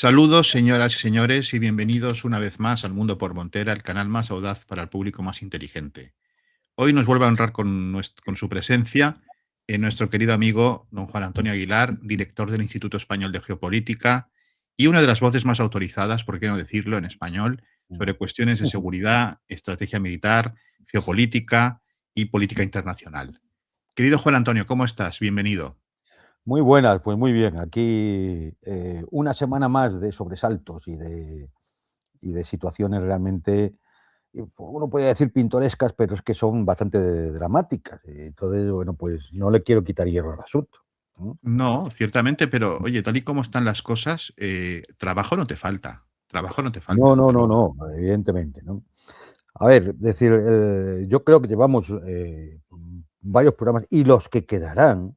Saludos, señoras y señores, y bienvenidos una vez más al Mundo por Montera, el canal más audaz para el público más inteligente. Hoy nos vuelve a honrar con su presencia nuestro querido amigo don Juan Antonio Aguilar, director del Instituto Español de Geopolítica y una de las voces más autorizadas, por qué no decirlo, en español, sobre cuestiones de seguridad, estrategia militar, geopolítica y política internacional. Querido Juan Antonio, ¿cómo estás? Bienvenido. Muy buenas, pues muy bien. Aquí una semana más de sobresaltos y de situaciones realmente, uno puede decir pintorescas, pero es que son bastante dramáticas. Entonces, bueno, pues no le quiero quitar hierro al asunto, ¿no? No, ciertamente, pero oye, tal y como están las cosas, trabajo no te falta. Trabajo no te No, falta. no, no, no, evidentemente, ¿no? A ver, decir, yo creo que llevamos varios programas y los que quedarán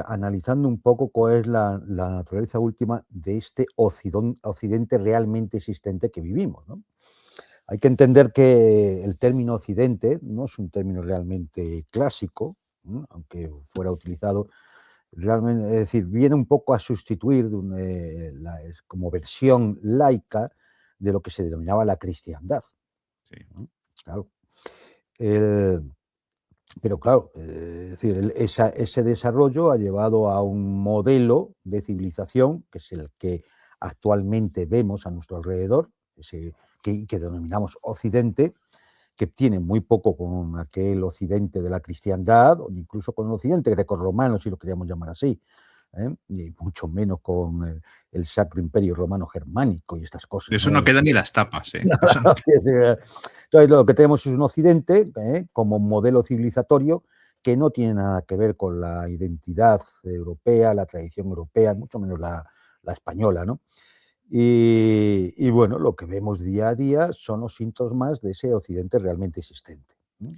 analizando un poco cuál es la naturaleza última de este occidente realmente existente que vivimos, ¿no? Hay que entender que el término occidente no es un término realmente clásico, ¿no? Aunque fuera utilizado realmente, es decir, viene un poco a sustituir como versión laica de lo que se denominaba la cristiandad, Sí. ¿no? Claro. El- pero claro, es decir, ese desarrollo ha llevado a un modelo de civilización, que es el que actualmente vemos a nuestro alrededor, que denominamos Occidente, que tiene muy poco con aquel Occidente de la cristiandad, o incluso con el Occidente grecorromano, si lo queríamos llamar así, y mucho menos con el Sacro Imperio Romano Germánico y estas De cosas, eso ¿no? no quedan ni las tapas, ¿eh? De eso no Entonces, lo que tenemos es un Occidente como modelo civilizatorio que no tiene nada que ver con la identidad europea, la tradición europea, mucho menos la española, ¿no? Y bueno, lo que vemos día a día son los síntomas de ese Occidente realmente existente, ¿no?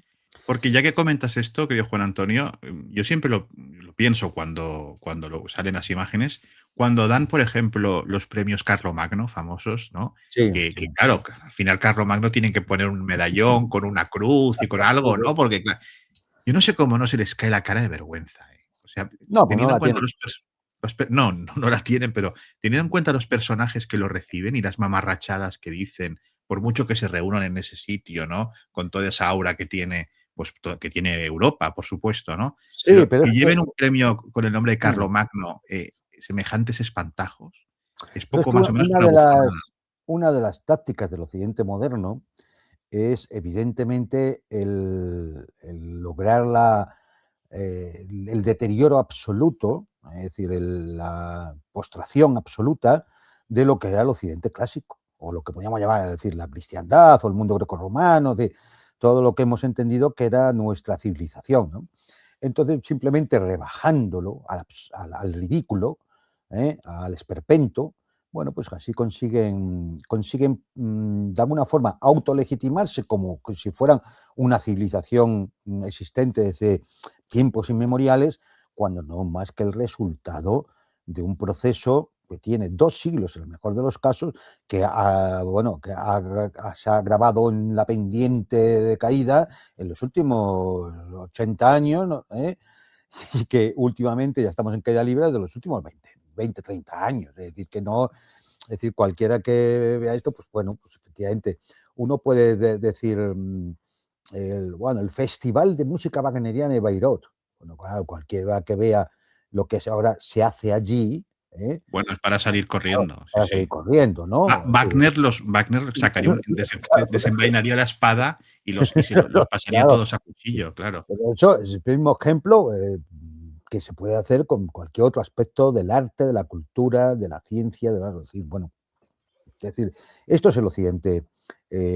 Porque ya que comentas esto, querido Juan Antonio, yo siempre lo pienso cuando salen las imágenes, cuando dan, por ejemplo, los premios Carlomagno famosos, ¿no? Sí, sí. Claro, que al final Carlomagno tienen que poner un medallón con una cruz y con algo, ¿no? Porque, claro, yo no sé cómo no se les cae la cara de vergüenza, ¿eh? O sea, No, pues no teniendo en la cuenta tiene. no la tienen, pero teniendo en cuenta los personajes que lo reciben y las mamarrachadas que dicen, por mucho que se reúnan en ese sitio, ¿no? Con toda esa aura que tiene, pues, que tiene Europa, por supuesto, ¿no? Sí, Pero pero es que que, lleven un premio con el nombre de mm, Carlomagno, semejantes espantajos, es pero es poco que más o menos una bufonada. una de las tácticas del Occidente moderno es evidentemente el lograr el deterioro absoluto, es decir, la postración absoluta de lo que era el Occidente clásico, o lo que podríamos llamar, es decir, la cristiandad o el mundo grecorromano, de todo lo que hemos entendido que era nuestra civilización, ¿no? Entonces, simplemente rebajándolo al ridículo, al esperpento, bueno, pues así consiguen de alguna forma autolegitimarse como si fueran una civilización existente desde tiempos inmemoriales, cuando no más que el resultado de un proceso que tiene 2 siglos, en el mejor de los casos, bueno, se ha grabado en la pendiente de caída en los últimos 80 años, ¿no? Y que últimamente ya estamos en caída libre de los últimos 20, 30 años. Es decir, que no, es decir, cualquiera que vea esto, pues bueno, pues efectivamente, uno puede decir, bueno, el Festival de Música Wagneriana de Bayreuth. Bueno, claro, cualquiera que vea lo que ahora se hace allí, Bueno, es para salir claro, corriendo, sí, para salir sí. corriendo, ¿no? Es decir, Wagner sacaría claro, desenvainaría la espada y los pasaría claro, todos a cuchillo, claro. pero eso es el mismo ejemplo que se puede hacer con cualquier otro aspecto del arte, de la cultura, de la ciencia, de decir, bueno, es decir, esto es el Occidente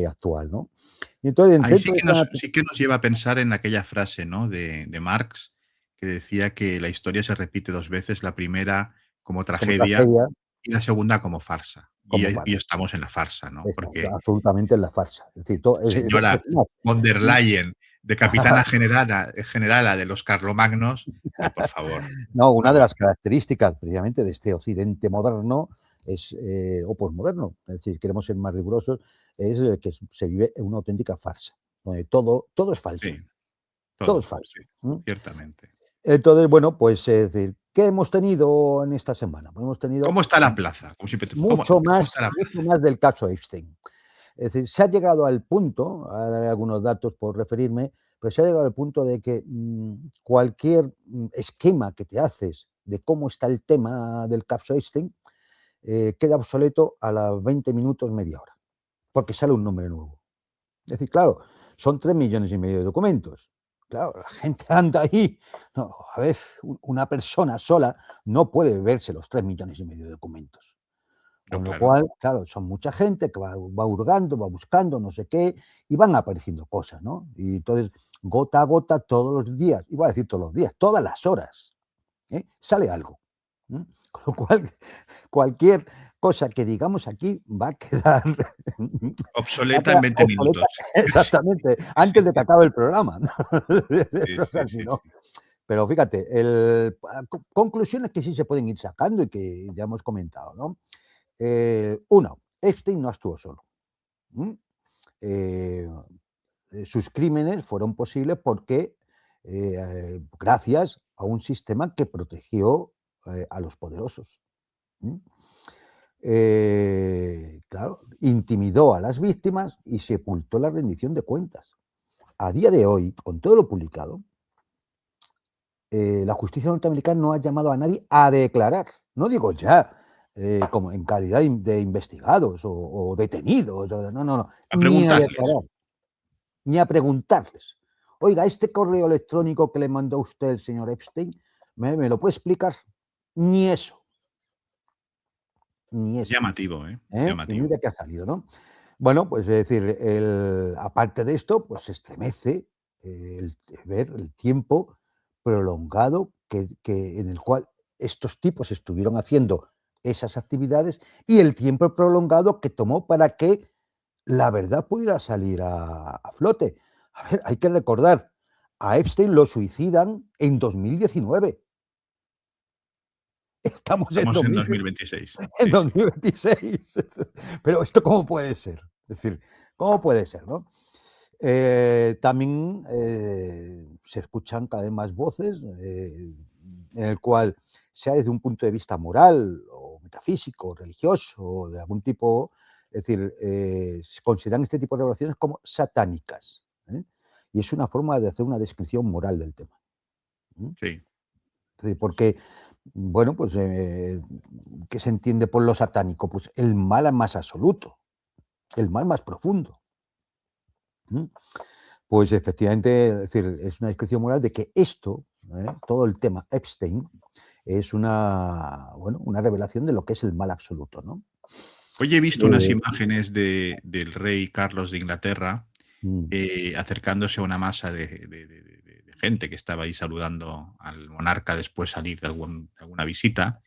actual, ¿no? Y entonces, Ahí dentro de sí que nos lleva a pensar en aquella frase, ¿no? De Marx, que decía que la historia se repite 2 veces, la primera como como tragedia tragedia, y la segunda como farsa. como Y farsa, estamos en la farsa, ¿no? estamos Porque absolutamente en la farsa. Es decir, señora es más, von der Leyen, de capitana generala de los carlomagnos, por favor, no, una de vamos. las características precisamente de este Occidente moderno es, o posmoderno, es decir, queremos ser más rigurosos, es que se vive en una auténtica farsa, donde todo es falso, Sí, todo todo, es falso. sí, ¿M? ciertamente. Entonces, bueno, pues es decir, ¿Qué hemos tenido en esta semana? Pues hemos tenido ¿Cómo está la plaza? Como siempre ¿cómo está la mucho plaza? más del caso Epstein. Es decir, se ha llegado al punto, a dar algunos datos por referirme, pero se ha llegado al punto de que cualquier esquema que te haces de cómo está el tema del caso Epstein queda obsoleto a los 20 minutos, media hora, porque sale un nombre nuevo. Es decir, claro, son 3,5 millones de documentos. Claro, la gente anda ahí. No, a ver, una persona sola no puede verse los 3,5 millones de documentos. No, Con lo claro. cual, claro, son mucha gente que va hurgando, va buscando, no sé qué, y van apareciendo cosas, ¿no? Y entonces, gota a gota, todos los días, iba a decir todos los días, todas las horas, sale algo. Con lo cual, cualquier cosa que digamos aquí va a quedar, va a Obsoleta en quedar 20 obsoleta minutos. Sí, exactamente, antes de que acabe el programa. sí, Eso es sí, así, sí, ¿no? sí. Pero fíjate, conclusiones que sí se pueden ir sacando y que ya hemos comentado, ¿no? Uno, Epstein no actuó solo. ¿Mm? Eh, sus crímenes fueron posibles porque gracias a un sistema que protegió a los poderosos. ¿Mm? Claro, intimidó a las víctimas y sepultó la rendición de cuentas. A día de hoy, con todo lo publicado, la justicia norteamericana no ha llamado a nadie a declarar. No digo ya como en calidad de investigados o detenidos. No, no, no. A Ni a preguntarles. declarar, ni a preguntarles. Oiga, este correo electrónico que le mandó usted el señor Epstein, ¿me lo puede explicar? Ni eso, ni eso. Llamativo, ¿eh? Y Llamativo. mira que ha salido, ¿no? Bueno, pues es decir, aparte de esto, pues se estremece ver el tiempo prolongado en el cual estos tipos estuvieron haciendo esas actividades y el tiempo prolongado que tomó para que la verdad pudiera salir a flote. A ver, hay que recordar, a Epstein lo suicidan en 2019. Estamos en Estamos en 2000 2026. en Sí, sí. 2026. Pero esto, ¿cómo puede ser? Es decir, ¿cómo puede ser, no? También se escuchan cada vez más voces en el cual, sea desde un punto de vista moral o metafísico, religioso, o de algún tipo, es decir, se consideran este tipo de relaciones como satánicas. Y es una forma de hacer una descripción moral del tema. ¿Mm? Sí. Es decir, porque, bueno, pues, ¿qué se entiende por lo satánico? Pues el mal más absoluto, el mal más profundo. ¿Mm? Pues efectivamente, es decir, es una descripción moral de que esto, todo el tema Epstein, es bueno, una revelación de lo que es el mal absoluto, ¿no? Hoy he visto unas Eh, imágenes del rey Carlos de Inglaterra mm, acercándose a una masa de gente que estaba ahí saludando al monarca después salir de alguna visita.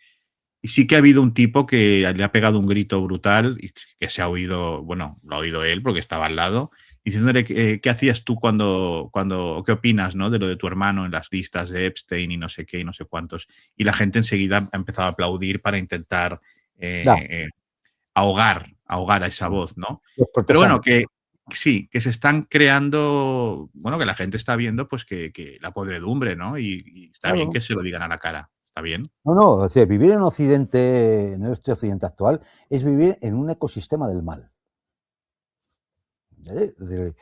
Y sí que ha habido un tipo que le ha pegado un grito brutal y que se ha oído, bueno, lo ha oído él porque estaba al lado, diciéndole qué hacías tú qué opinas, ¿no? De lo de tu hermano en las listas de Epstein y no sé qué y no sé cuántos. Y la gente enseguida ha empezado a aplaudir para intentar ya, eh, eh, ahogar a esa voz, ¿no? los Pero bueno, cortesanos. que sí, que se están creando, bueno, que la gente está viendo pues que la podredumbre, ¿no? Y está bien Claro. que se lo digan a la cara, está bien. No, no, es decir, vivir en Occidente, en este Occidente actual, es vivir en un ecosistema del mal. Es decir,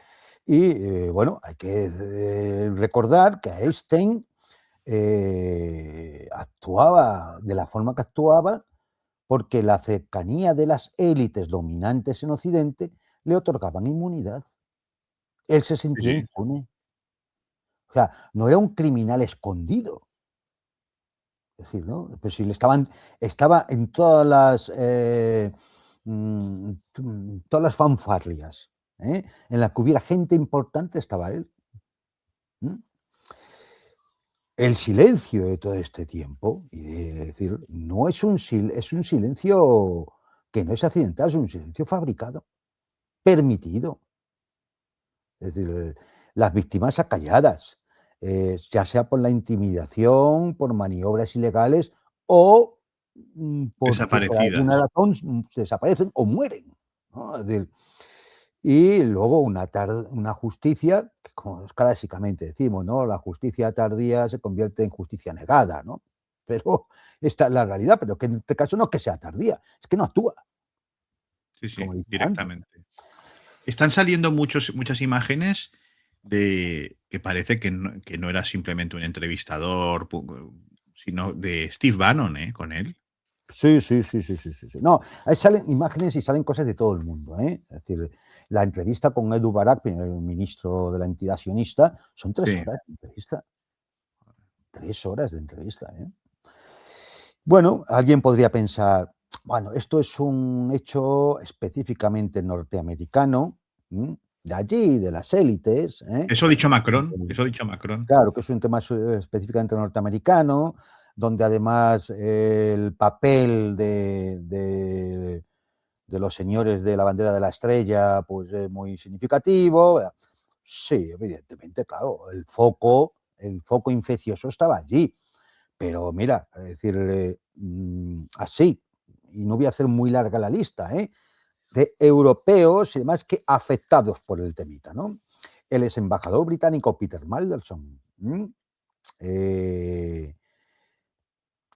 y bueno, hay que recordar que Einstein actuaba de la forma que actuaba porque la cercanía de las élites dominantes en Occidente le otorgaban inmunidad. Él se Sí, sentía sí. impune. O sea, no era un criminal escondido. Es decir, ¿no? Pues si estaba en todas las fanfarrias, en las que hubiera gente importante, estaba él. ¿Mm? El silencio de todo este tiempo, y decir, no es es un silencio que no es accidental, es un silencio fabricado, permitido. Es decir, las víctimas acalladas, ya sea por la intimidación, por maniobras ilegales o porque por alguna Desaparecidas. razón desaparecen o mueren, ¿no? Es decir, y luego una justicia, que como clásicamente decimos, ¿no? La justicia tardía se convierte en justicia negada, ¿no? pero esta es la realidad, pero que en este caso no es que sea tardía, es que no actúa, Sí, sí, como he dicho antes. directamente. Están saliendo muchas imágenes de que parece que no era simplemente un entrevistador, sino de Steve Bannon, con él. Sí, sí, sí, sí, sí, sí, sí. No, ahí salen imágenes y salen cosas de todo el mundo, ¿eh? Es decir, la entrevista con Edu Barak, primer ministro de la entidad sionista, son 3 Sí. horas de entrevista. 3 horas de entrevista, ¿eh? Bueno, alguien podría pensar, bueno, esto es un hecho específicamente norteamericano, de allí, de las élites, ¿eh? Eso ha dicho Macron, eso ha dicho Macron. Claro, que es un tema específicamente norteamericano, donde además el papel de los señores de la bandera de la estrella, pues es muy significativo. Sí, evidentemente, claro, el foco infeccioso estaba allí. Pero mira, es decir, así, y no voy a hacer muy larga la lista, de europeos y demás que afectados por el temita, ¿no? El ex embajador británico Peter Mandelson, eh,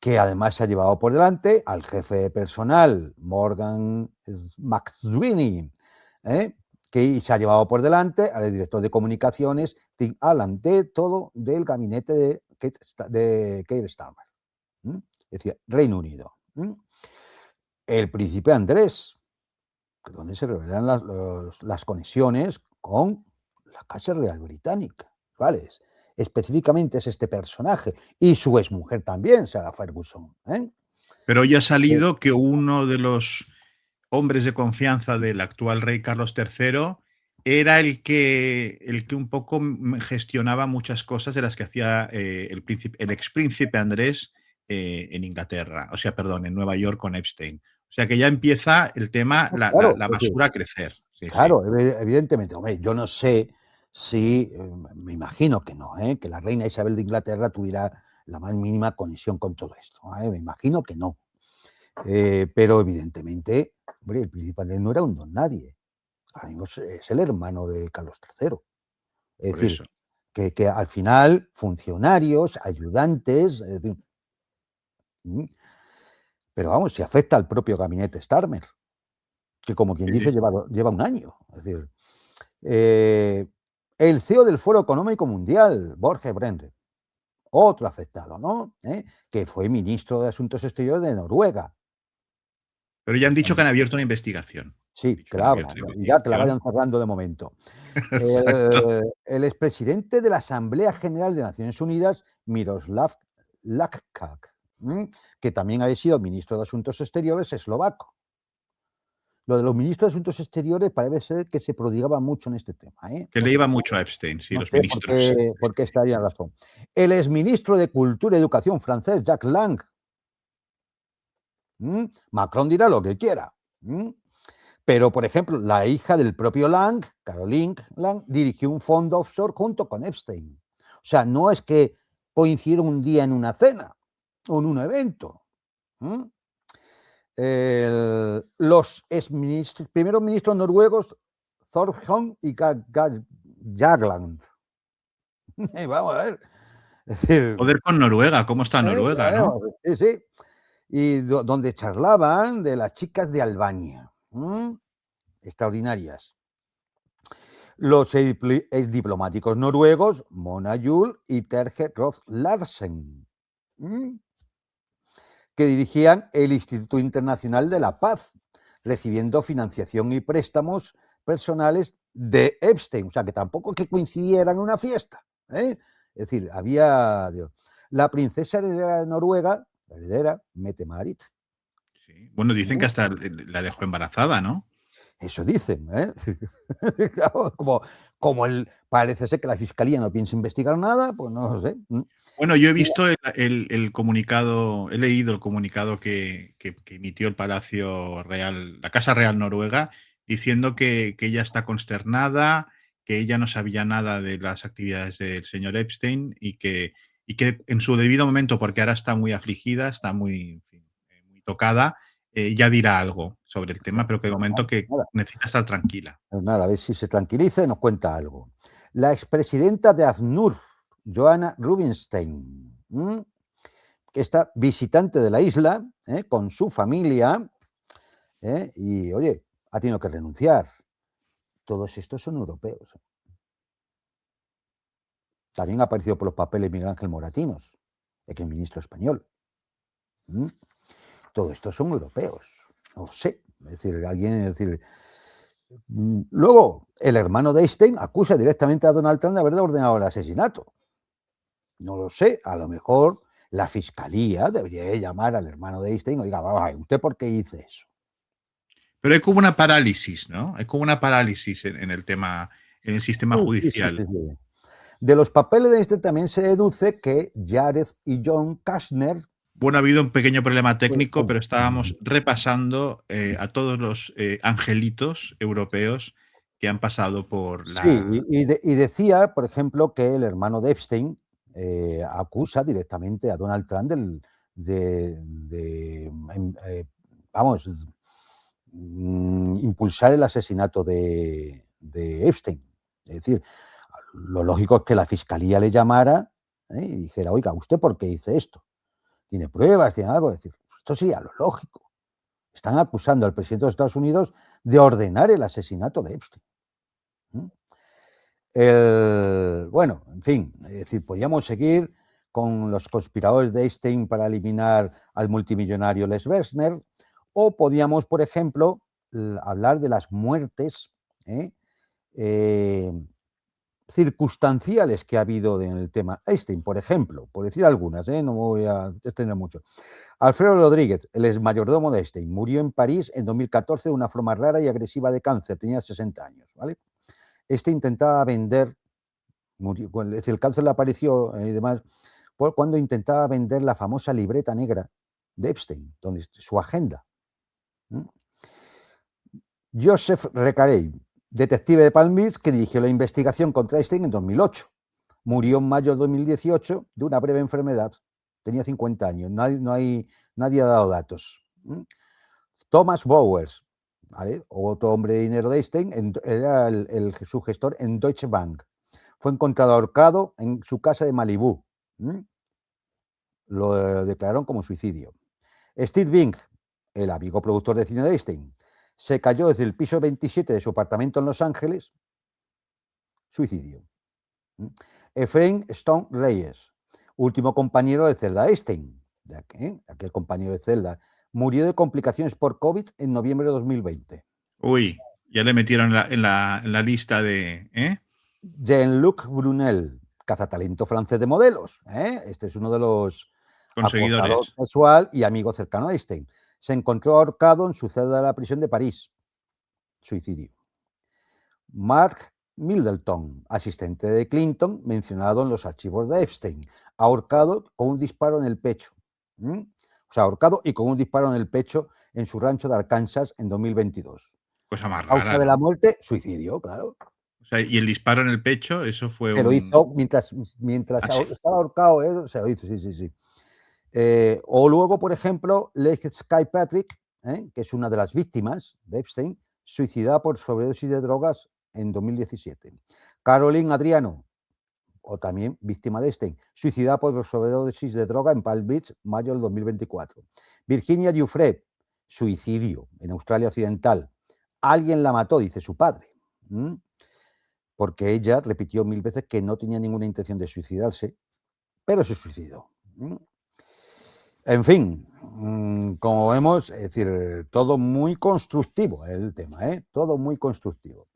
que además se ha llevado por delante al jefe de personal Morgan McSweeney, que se ha llevado por delante al director de comunicaciones Tim Allen, de todo del gabinete de Keir Starmer. Es decir, Reino Unido. El príncipe Andrés, donde se revelan las conexiones con la Casa Real Británica, ¿vale? Específicamente es este personaje, y su exmujer también, Sarah Ferguson. Pero hoy ha salido que uno de los hombres de confianza del actual rey Carlos III era el que un poco gestionaba muchas cosas de las que hacía el expríncipe Andrés en Inglaterra, o sea, perdón, en Nueva York con Epstein. O sea que ya empieza el tema, Claro, la es decir, basura a crecer. Sí, sí. claro, evidentemente, hombre, yo no sé si, me imagino que no, que la reina Isabel de Inglaterra tuviera la más mínima conexión con todo esto, me imagino que no. Pero evidentemente, hombre, el príncipe Andrés no era un don nadie, ahora mismo es el hermano de Carlos III. Es Por decir, eso. que al final funcionarios, ayudantes, es decir, pero vamos, si afecta al propio gabinete Starmer, que como quien Sí, dice sí. lleva un año. Es decir, el CEO del Foro Económico Mundial, Borge Brende, otro afectado, ¿no? Que fue ministro de Asuntos Exteriores de Noruega. Pero ya han dicho que han abierto una investigación. Han Sí, dicho que que han la abierto abran, una ¿no? Y ya que la investigación. vayan cerrando de momento. Exacto. El expresidente de la Asamblea General de Naciones Unidas, Miroslav Lajčák, que también había sido ministro de Asuntos Exteriores eslovaco. Lo de los ministros de Asuntos Exteriores parece ser que se prodigaba mucho en este tema. Que No le sé, iba mucho a Epstein, sí, no los sé ministros. por qué estaría razón. El exministro de Cultura y Educación francés, Jacques Lang. Macron dirá lo que quiera. Pero, por ejemplo, la hija del propio Lang, Caroline Lang, dirigió un fondo offshore junto con Epstein. O sea, no es que coincidieron un día en una cena o en un evento. Los primeros ministros noruegos, Thorbjørn y Jagland. Vamos a ver. Es decir, Joder con Noruega, ¿cómo está Noruega, no? sí, sí. Y donde charlaban de las chicas de Albania. Extraordinarias. Los ex diplomáticos noruegos, Mona Juul y Terje Roth Larsen, que dirigían el Instituto Internacional de la Paz, recibiendo financiación y préstamos personales de Epstein. O sea, que tampoco que coincidieran en una fiesta. Es decir, había... La princesa heredera de Noruega, la heredera, Mette-Marit. Sí. Bueno, dicen que hasta la dejó embarazada, ¿no? Eso dicen, Claro, parece ser que la fiscalía no piensa investigar nada, pues no lo sé. Bueno, yo he visto el comunicado, he leído el comunicado que emitió el Palacio Real, la Casa Real Noruega, diciendo que ella está consternada, que ella no sabía nada de las actividades del señor Epstein y que en su debido momento, porque ahora está muy afligida, está muy, en fin, muy tocada, ya dirá algo sobre el tema, pero que de momento que Nada, necesita estar tranquila. pues nada, a ver si se tranquiliza y nos cuenta algo. La expresidenta de ACNUR, Joanna Rubinstein, que está visitante de la isla, con su familia, y oye, ha tenido que renunciar. Todos estos son europeos. También ha aparecido por los papeles Miguel Ángel Moratinos, exministro español. Todo esto son europeos. No sé. Es decir, luego, el hermano de Einstein acusa directamente a Donald Trump de haber ordenado el asesinato. No lo sé, a lo mejor la fiscalía debería llamar al hermano de Einstein, oiga, ¿usted por qué dice eso? Pero hay como una parálisis, ¿no? Hay como una parálisis en el tema, en el sistema Sí, sí, judicial. sí. De los papeles de Einstein también se deduce que Jared y John Kashner. Bueno, ha habido un pequeño problema técnico, pero estábamos repasando a todos los angelitos europeos que han pasado por Sí, la... y decía, por ejemplo, que el hermano de Epstein acusa directamente a Donald Trump vamos, impulsar el asesinato de Epstein. Es decir, lo lógico es que la fiscalía le llamara y dijera, oiga, ¿usted por qué dice esto? ¿Tiene pruebas? ¿Tiene algo? Es decir, esto sería lo lógico. Están acusando al presidente de los Estados Unidos de ordenar el asesinato de Epstein. Bueno, en fin, es decir, podríamos seguir con los conspiradores de Einstein para eliminar al multimillonario Les Wexner, o podíamos, por ejemplo, hablar de las muertes circunstanciales que ha habido en el tema Einstein, por ejemplo, por decir algunas, no me voy a extender mucho. Alfredo Rodríguez, el ex mayordomo de Einstein, murió en París en 2014 de una forma rara y agresiva de cáncer, tenía 60 años, ¿vale? Intentaba vender, murió, es decir, el cáncer le apareció y demás, cuando intentaba vender la famosa libreta negra de Epstein, donde su agenda. Joseph Recarey, detective de Palm Beach, que dirigió la investigación contra Epstein en 2008. Murió en mayo de 2018 de una breve enfermedad. Tenía 50 años. Nadie ha dado datos. Thomas Bowers, ¿vale? Otro hombre de dinero de Einstein, era su gestor en Deutsche Bank. Fue encontrado ahorcado en su casa de Malibú. Lo declararon como suicidio. Steve Bing, el amigo productor de cine de Einstein, se cayó desde el piso 27 de su apartamento en Los Ángeles. Suicidio. Efraín Stone Reyes, último compañero de celda Einstein, aquel compañero de celda, murió de complicaciones por COVID en noviembre de 2020. Uy, ya le metieron en la lista de... Jean-Luc Brunel, cazatalento francés de modelos. Este es uno de los acosadores sexual y amigo cercano a Einstein. Se encontró ahorcado en su celda de la prisión de París. Suicidio. Mark Middleton, asistente de Clinton, mencionado en los archivos de Epstein, ahorcado con un disparo en el pecho. O sea, ahorcado y con un disparo en el pecho en su rancho de Arkansas en 2022. Cosa más Causa rara, de ¿no? la muerte, suicidio, claro. O sea, y el disparo en el pecho, eso fue Se lo hizo mientras sí. estaba ahorcado, se lo hizo, sí. O luego, por ejemplo, Leigh Sky Patrick, que es una de las víctimas de Epstein, suicidada por sobredosis de drogas en 2017. Caroline Adriano, o también víctima de Epstein, suicidada por sobredosis de droga en Palm Beach, mayo del 2024. Virginia Giuffre, suicidio en Australia Occidental. Alguien la mató, dice su padre. Porque ella repitió 1000 veces que no tenía ninguna intención de suicidarse, pero se suicidó. En fin, como vemos, es decir, todo muy constructivo el tema, todo muy constructivo.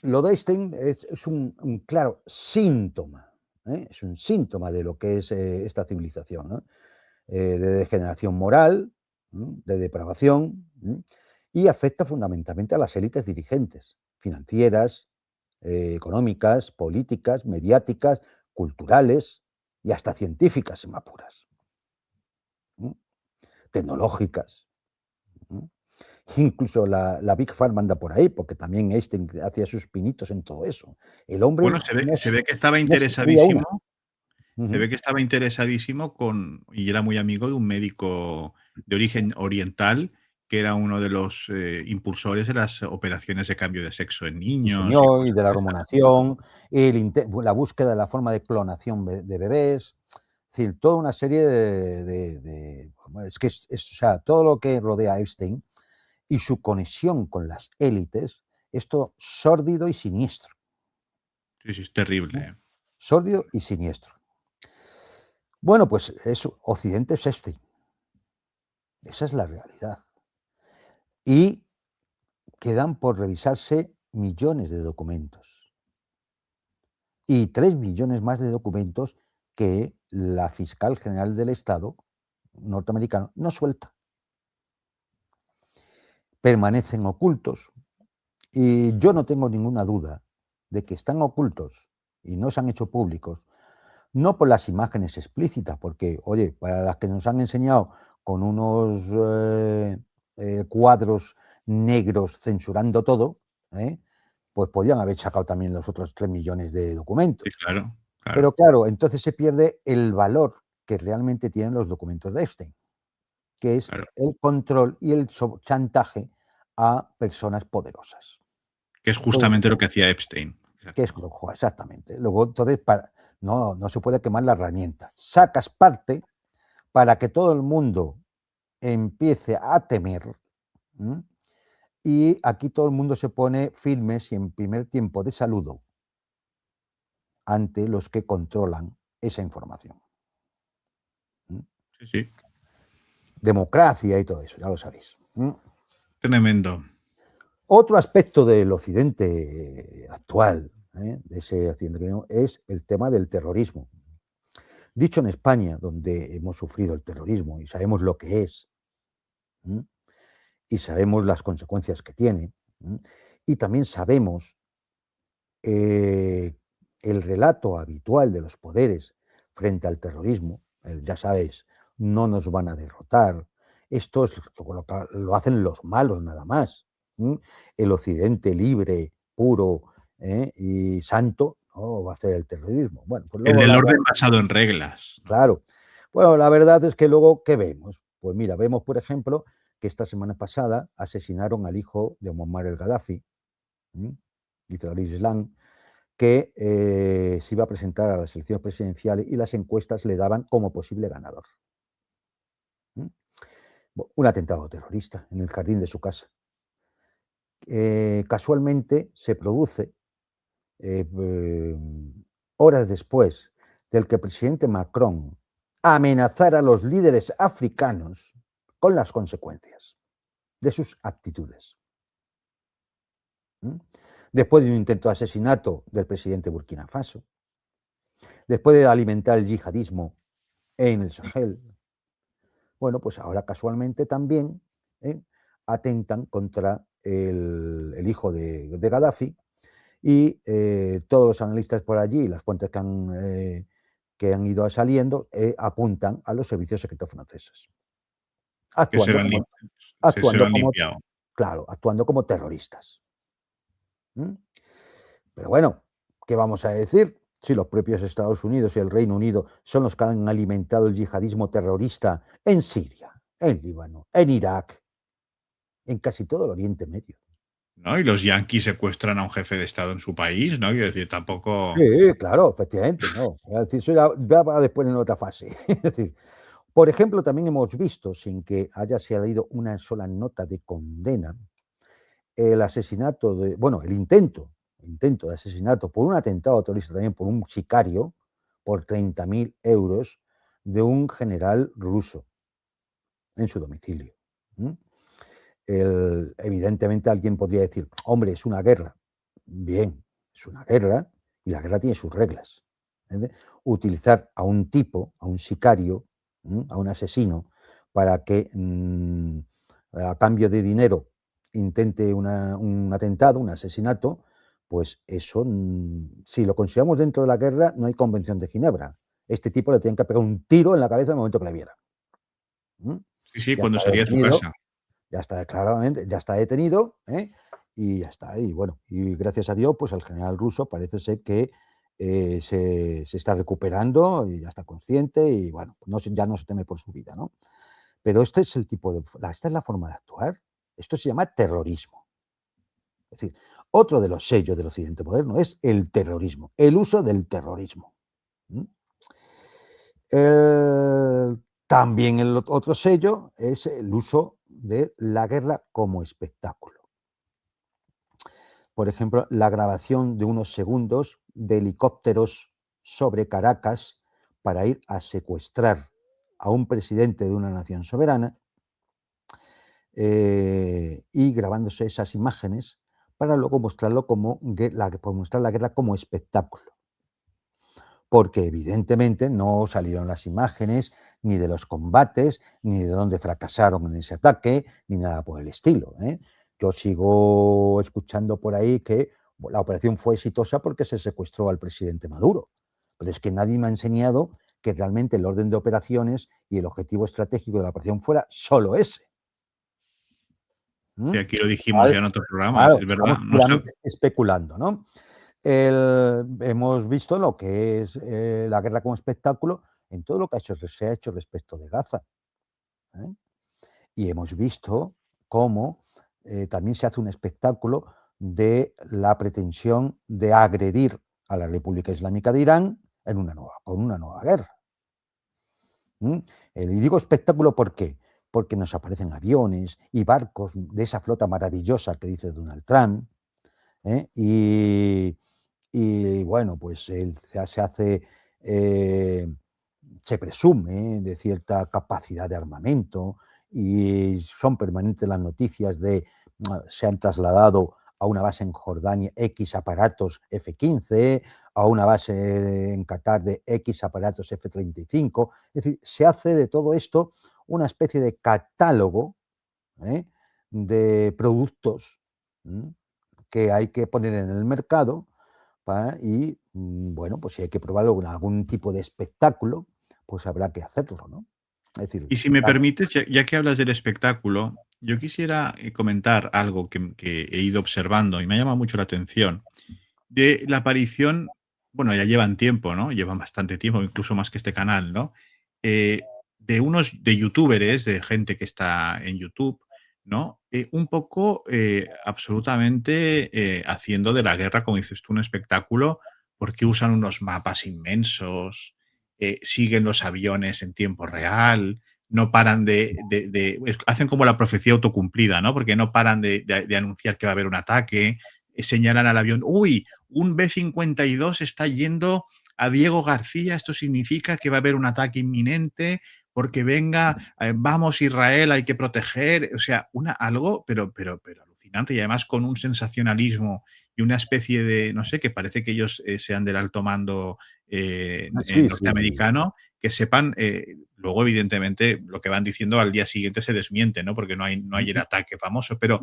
Lo de Einstein es un claro síntoma, es un síntoma de lo que es esta civilización, ¿no? De degeneración moral, de depravación, y afecta fundamentalmente a las élites dirigentes, financieras, económicas, políticas, mediáticas, culturales y hasta científicas, si me apuras, tecnológicas. Incluso la Big Pharma anda por ahí, porque también Einstein hacía sus pinitos en todo eso. El hombre Bueno, se ve que estaba no se creía una. interesadísimo. Se ve que estaba interesadísimo y era muy amigo de un médico de origen oriental que era uno de los impulsores de las operaciones de cambio de sexo en Sí, niños y señor, y cosas de la de esas. hormonación, la búsqueda de la forma de clonación de bebés, es decir, toda una serie es que o sea, todo lo que rodea a Epstein y su conexión con las élites, esto sórdido y siniestro, Sí, sí, es terrible. ¿no? Sórdido y siniestro. Bueno, pues eso, Occidente es Epstein. Esa es la realidad. Y quedan por revisarse millones de documentos. Y 3 millones más de documentos que la fiscal general del Estado norteamericano no suelta. Permanecen ocultos y yo no tengo ninguna duda de que están ocultos y no se han hecho públicos, no por las imágenes explícitas, porque, oye, para las que nos han enseñado con unos cuadros negros censurando todo, pues podían haber sacado también los otros 3 millones de Sí, documentos. claro, claro, Pero claro, entonces se pierde el valor que realmente tienen los documentos de Epstein, que es claro. el control y el chantaje a personas poderosas. Que es Entonces, justamente lo que hacía Epstein. ¿qué es Exacto. Grojo? Exactamente. Luego, entonces, no se puede quemar la herramienta. Sacas parte para que todo el mundo empiece a temer. ¿M? Y aquí todo el mundo se pone firmes y en primer tiempo de saludo ante los que controlan esa información. ¿M? Sí, sí. Democracia y todo eso, ya lo sabéis. ¿M? Tremendo. Otro aspecto del occidente actual, de ese occidente, es el tema del terrorismo. Dicho en España, donde hemos sufrido el terrorismo y sabemos lo que es, ¿m? Y sabemos las consecuencias que tiene, ¿m? Y también sabemos el relato habitual de los poderes frente al terrorismo, ya sabéis, no nos van a derrotar, esto es lo hacen los malos nada más. El occidente libre, puro y santo no va a hacer el terrorismo. Bueno, pues El luego del la orden basado en reglas, ¿no? claro. Bueno, la verdad es que luego, ¿qué vemos? Pues mira, vemos, por ejemplo, que esta semana pasada asesinaron al hijo de Muammar el Gaddafi, líder del Islam, que se iba a presentar a las elecciones presidenciales y las encuestas le daban como posible ganador. Un atentado terrorista en el jardín de su casa. Casualmente se produce eh, eh, horas después del que el presidente Macron amenazara a los líderes africanos con las consecuencias de sus actitudes. Después de un intento de asesinato del presidente de Burkina Faso, después de alimentar el yihadismo en el Sahel, bueno, pues ahora casualmente también atentan contra el hijo de Gaddafi y todos los analistas por allí, las fuentes que han ido saliendo, apuntan a los servicios secretos franceses, Que se actuando lo han como, se lo actuando han como, limpiado. claro, actuando como terroristas. ¿Mm? Pero bueno, ¿qué vamos a decir? Si los propios Estados Unidos y el Reino Unido son los que han alimentado el yihadismo terrorista en Siria, en Líbano, en Irak, en casi todo el Oriente Medio. ¿No? Y los yanquis secuestran a un jefe de Estado en su país, ¿no? Quiero decir, tampoco. Sí, claro, efectivamente, ¿no? Es decir, eso ya va después en otra fase. Es decir, por ejemplo, también hemos visto, sin que haya salido una sola nota de condena, el asesinato el intento de asesinato por un atentado terrorista también por un sicario, por 30.000 euros, de un general ruso en su domicilio. Evidentemente alguien podría decir, hombre, es una guerra. Bien, es una guerra y la guerra tiene sus reglas. Utilizar a un tipo, a un sicario, a un asesino, para que a cambio de dinero intente un atentado, un asesinato, pues eso, si lo consideramos dentro de la guerra, no hay convención de Ginebra. Este tipo le tienen que pegar un tiro en la cabeza en el momento que le viera. Sí, sí, Ya cuando está salía de su detenido, casa. ya está claramente, ya está detenido, y ya está. Y bueno, y gracias a Dios, pues el general ruso parece ser que se está recuperando y ya está consciente y bueno, ya no se teme por su vida, ¿no? Pero este es el tipo de, esta es la forma de actuar. Esto se llama terrorismo. Es decir, otro de los sellos del Occidente moderno es el terrorismo, el uso del terrorismo. También el otro sello es el uso de la guerra como espectáculo. Por ejemplo, la grabación de unos segundos de helicópteros sobre Caracas para ir a secuestrar a un presidente de una nación soberana, y grabándose esas imágenes para luego mostrarlo como mostrar la guerra como espectáculo. Porque evidentemente no salieron las imágenes ni de los combates, ni de dónde fracasaron en ese ataque, ni nada por el estilo. Yo sigo escuchando por ahí que la operación fue exitosa porque se secuestró al presidente Maduro, pero es que nadie me ha enseñado que realmente el orden de operaciones y el objetivo estratégico de la operación fuera solo ese. Y aquí lo dijimos ya en otros programas, Claro, es verdad. estamos puramente especulando, ¿no? Hemos visto lo que es la guerra como espectáculo en todo lo que se ha hecho respecto de Gaza. ¿eh? Y hemos visto cómo también se hace un espectáculo de la pretensión de agredir a la República Islámica de Irán con una nueva guerra. Y digo espectáculo ¿por qué? Porque nos aparecen aviones y barcos de esa flota maravillosa que dice Donald Trump, y bueno, pues se hace, se presume de cierta capacidad de armamento y son permanentes las noticias de se han trasladado a una base en Jordania X aparatos F-15, a una base en Qatar de X aparatos F-35. Es decir, se hace de todo esto una especie de catálogo de productos que hay que poner en el mercado y, bueno, pues si hay que probar algún tipo de espectáculo, pues habrá que hacerlo, ¿no? Es decir, Y si me permites, ya que hablas del espectáculo, yo quisiera comentar algo que he ido observando y me ha llamado mucho la atención, de la aparición, bueno, ya llevan tiempo, ¿no? Llevan bastante tiempo, incluso más que este canal, ¿no? De unos de youtubers, de gente que está en YouTube, ¿no? Un poco absolutamente haciendo de la guerra, como dices tú, un espectáculo, porque usan unos mapas inmensos, siguen los aviones en tiempo real, no paran hacen como la profecía autocumplida, ¿no? Porque no paran de anunciar que va a haber un ataque, señalan al avión, uy, un B-52 está yendo a Diego García, esto significa que va a haber un ataque inminente, porque venga, vamos Israel, hay que proteger, o sea, algo, pero alucinante y además con un sensacionalismo y una especie de, no sé, que parece que ellos sean del alto mando sí, sí, norteamericano, que sepan, luego evidentemente lo que van diciendo al día siguiente se desmiente, ¿no? Porque no hay el ataque famoso, pero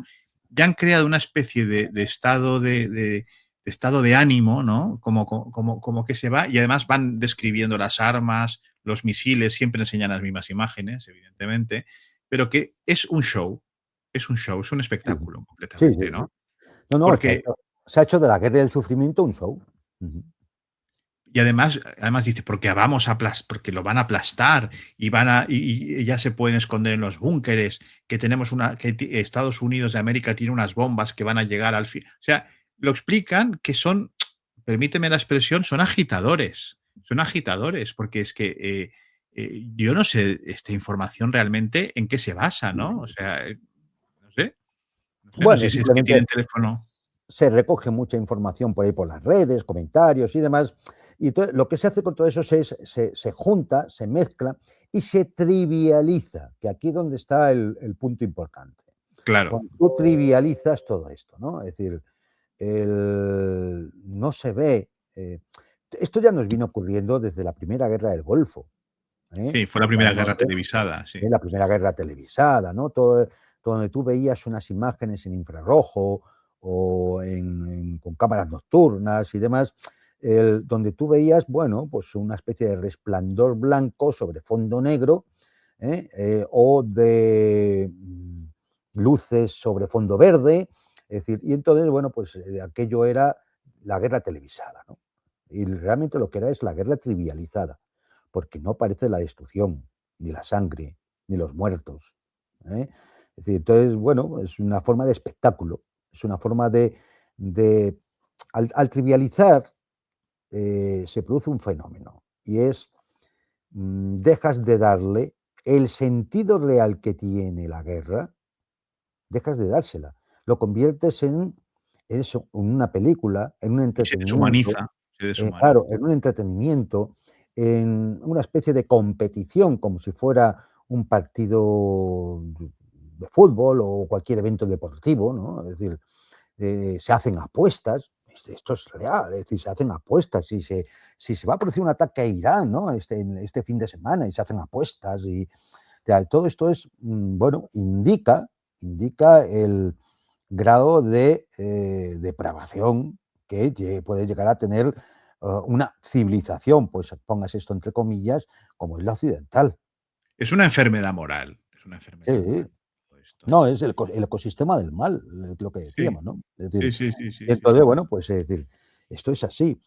ya han creado una especie de estado de estado de ánimo, ¿no? Como que se va y además van describiendo las armas, los misiles, siempre enseñan las mismas imágenes, evidentemente, pero que es un show, es un sí, espectáculo sí, completamente, sí. ¿no? No, no, Porque se ha hecho de la guerra y el sufrimiento un show. y además dice, porque lo van a aplastar y y ya se pueden esconder en los búnkeres, que tenemos Estados Unidos de América tiene unas bombas que van a llegar al fin. O sea, lo explican que son, permíteme la expresión, son agitadores, porque es que yo no sé esta información realmente en qué se basa, ¿no? O sea, no sé, no Bueno, sé si es que simplemente tienen teléfono. se recoge mucha información por ahí por las redes, comentarios y demás. Y entonces, lo que se hace con todo eso es se junta, se mezcla y se trivializa, que aquí es donde está el punto importante. Claro, Cuando tú trivializas todo esto, ¿no? Es decir, no se ve. Esto ya nos vino ocurriendo desde la Primera Guerra del Golfo. sí, fue la primera Hablamos guerra televisada, sí. de la Primera Guerra televisada, ¿no? Todo, donde tú veías unas imágenes en infrarrojo o con cámaras nocturnas y demás, donde tú veías, bueno, pues una especie de resplandor blanco sobre fondo negro, o de luces sobre fondo verde, es decir, y entonces, bueno, pues aquello era la guerra televisada, ¿no? Y realmente lo que era es la guerra trivializada, porque no parece la destrucción, ni la sangre, ni los muertos. Es decir, entonces, bueno, es una forma de espectáculo, es una forma de al trivializar, se produce un fenómeno y es, dejas de darle el sentido real que tiene la guerra, dejas de dársela. Lo conviertes en eso, en una película, en un Y se entretenimiento, deshumaniza, se deshumaniza. claro, en un entretenimiento, en una especie de competición, como si fuera un partido de fútbol o cualquier evento deportivo, ¿no? Es decir, se hacen apuestas, esto es real, es decir, se hacen apuestas, si se va a producir un ataque a Irán, ¿no? Este fin de semana y se hacen apuestas y todo esto es, bueno, indica el grado de depravación que puede llegar a tener una civilización, pues pongas esto entre comillas, como es la occidental. Es una enfermedad moral, es una enfermedad Sí, moral todo esto. no, es el ecosistema del mal, lo que Sí, decíamos, ¿no? Es sí, decir, sí, sí, sí, sí. entonces, bueno, pues es decir, esto es así.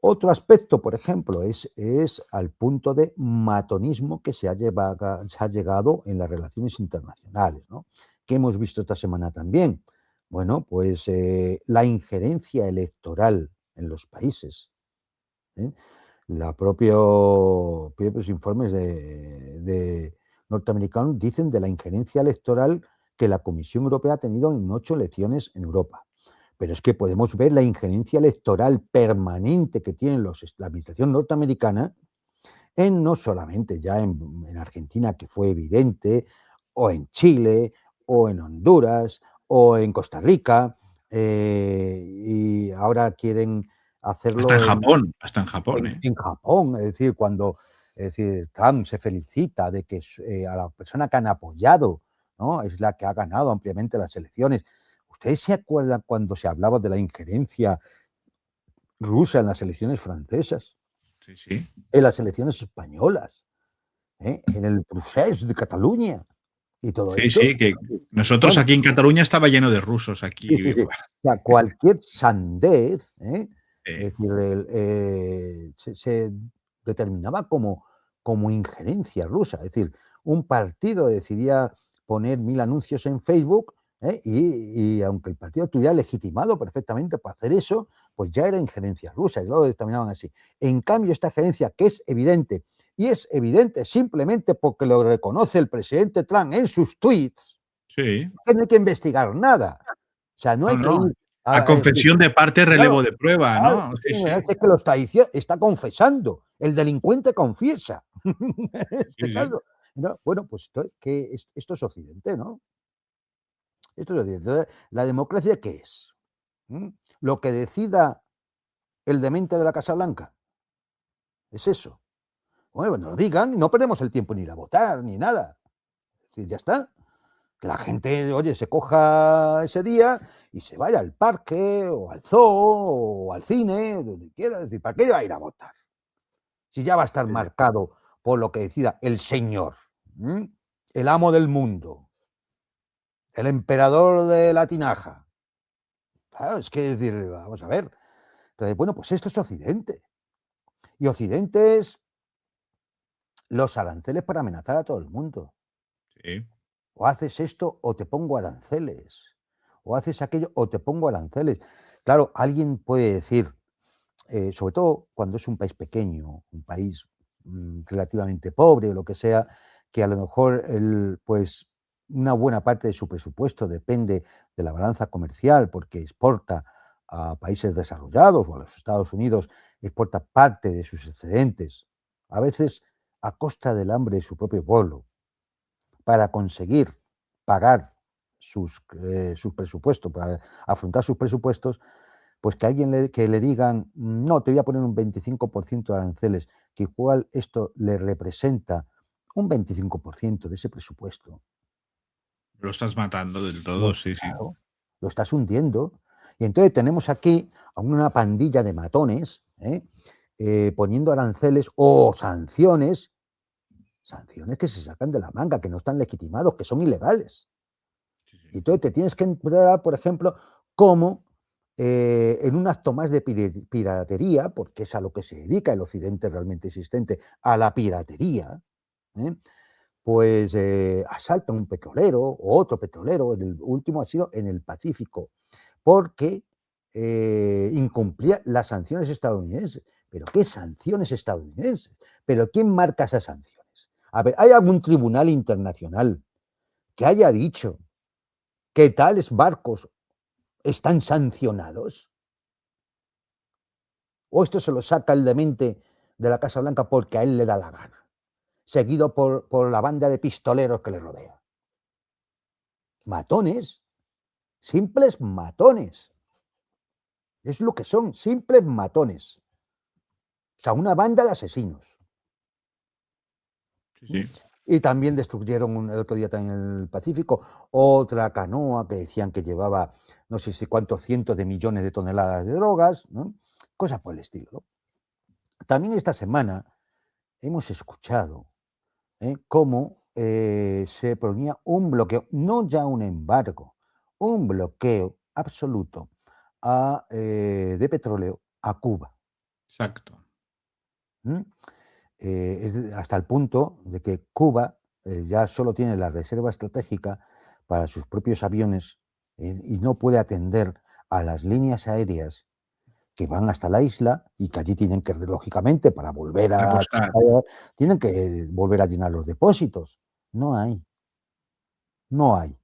Otro aspecto, por ejemplo, es al punto de matonismo que se ha llegado en las relaciones internacionales, ¿no? ¿Qué hemos visto esta semana también? Bueno, pues la injerencia electoral en los países. ¿Eh? Propios informes de norteamericanos dicen de la injerencia electoral que la Comisión Europea ha tenido en 8 elecciones en Europa. Pero es que podemos ver la injerencia electoral permanente que tiene la administración norteamericana en no solamente ya en Argentina, que fue evidente, o en Chile, o en Honduras, o en Costa Rica, y ahora quieren Hasta en hacerlo Japón, hasta en Japón, ¿eh? en Japón. Es decir, cuando Trump se felicita de que a la persona que han apoyado, ¿no? Es la que ha ganado ampliamente las elecciones. ¿Ustedes se acuerdan cuando se hablaba de la injerencia rusa en las elecciones francesas, Sí, sí. en las elecciones españolas, en el procés de Cataluña y todo Sí, esto? sí, que nosotros Bueno, aquí en Cataluña estaba lleno de rusos sí, aquí. sí, sí. O sea, cualquier sandez, Eh, es decir, se determinaba como injerencia rusa. Es decir, un partido decidía poner 1000 anuncios en Facebook, y aunque el partido estuviera legitimado perfectamente para hacer eso, pues ya era injerencia rusa y lo determinaban así. En cambio, esta injerencia que es evidente, y es evidente simplemente porque lo reconoce el presidente Trump en sus tweets, sí. que no hay que investigar nada. O sea, no No, hay que no. ir A a decir, confesión de parte, claro, relevo de prueba, claro, ¿no? es Sí, sí. que lo está diciendo, está confesando, el delincuente confiesa. En Sí, este sí. caso, ¿no? Bueno, pues esto es Occidente, ¿no? Esto es Occidente. Entonces, ¿la democracia qué es? ¿Mm? Lo que decida el demente de la Casa Blanca, es eso. Bueno, no lo digan, no perdemos el tiempo ni ir a votar, ni nada. Es decir, ya está. Que la gente, oye, se coja ese día y se vaya al parque o al zoo o al cine, donde quiera. Es decir, ¿para qué va a ir a votar? Si ya va a estar Sí, sí. marcado por lo que decida el Señor, el amo del mundo, el emperador de la tinaja. Claro, es que decir, vamos a ver. Entonces, bueno, pues esto es Occidente. Y Occidente es los aranceles para amenazar a todo el mundo. Sí. O haces esto o te pongo aranceles. O haces aquello o te pongo aranceles. Claro, alguien puede decir, sobre todo cuando es un país pequeño, un país relativamente pobre o lo que sea, que a lo mejor pues una buena parte de su presupuesto depende de la balanza comercial porque exporta a países desarrollados o a los Estados Unidos, exporta parte de sus excedentes, a veces a costa del hambre de su propio pueblo, para conseguir pagar sus presupuestos, para afrontar sus presupuestos, pues que alguien que le digan, no, te voy a poner un 25% de aranceles, que igual esto le representa un 25% de ese presupuesto. Lo estás matando del todo, Pues sí, sí. claro, lo estás hundiendo. Y entonces tenemos aquí a una pandilla de matones, poniendo aranceles o sanciones que se sacan de la manga, que no están legitimados, que son ilegales. Sí, sí. Y entonces te tienes que enterar, por ejemplo, cómo en un acto más de piratería, porque es a lo que se dedica el Occidente realmente existente, a la piratería, ¿eh? pues asaltan un petrolero o otro petrolero, el último ha sido en el Pacífico, porque incumplía las sanciones estadounidenses. ¿Pero qué sanciones estadounidenses? ¿Pero quién marca esas sanciones? A ver, ¿hay algún tribunal internacional que haya dicho que tales barcos están sancionados? ¿O esto se lo saca el demente de la Casa Blanca porque a él le da la gana, seguido por la banda de pistoleros que le rodea? Matones, simples matones. Es lo que son, simples matones. O sea, una banda de asesinos. Sí, sí. Y también destruyeron el otro día también en el Pacífico otra canoa que decían que llevaba no sé si cuántos cientos de millones de toneladas de drogas, ¿no? Cosas por el estilo, ¿no? También esta semana hemos escuchado cómo se ponía un bloqueo, no ya un embargo, un bloqueo absoluto de petróleo a Cuba. Exacto. Hasta el punto de que Cuba ya solo tiene la reserva estratégica para sus propios aviones y no puede atender a las líneas aéreas que van hasta la isla y que allí tienen que, lógicamente, para volver Repostar. tienen que volver a llenar los depósitos. No hay, no hay.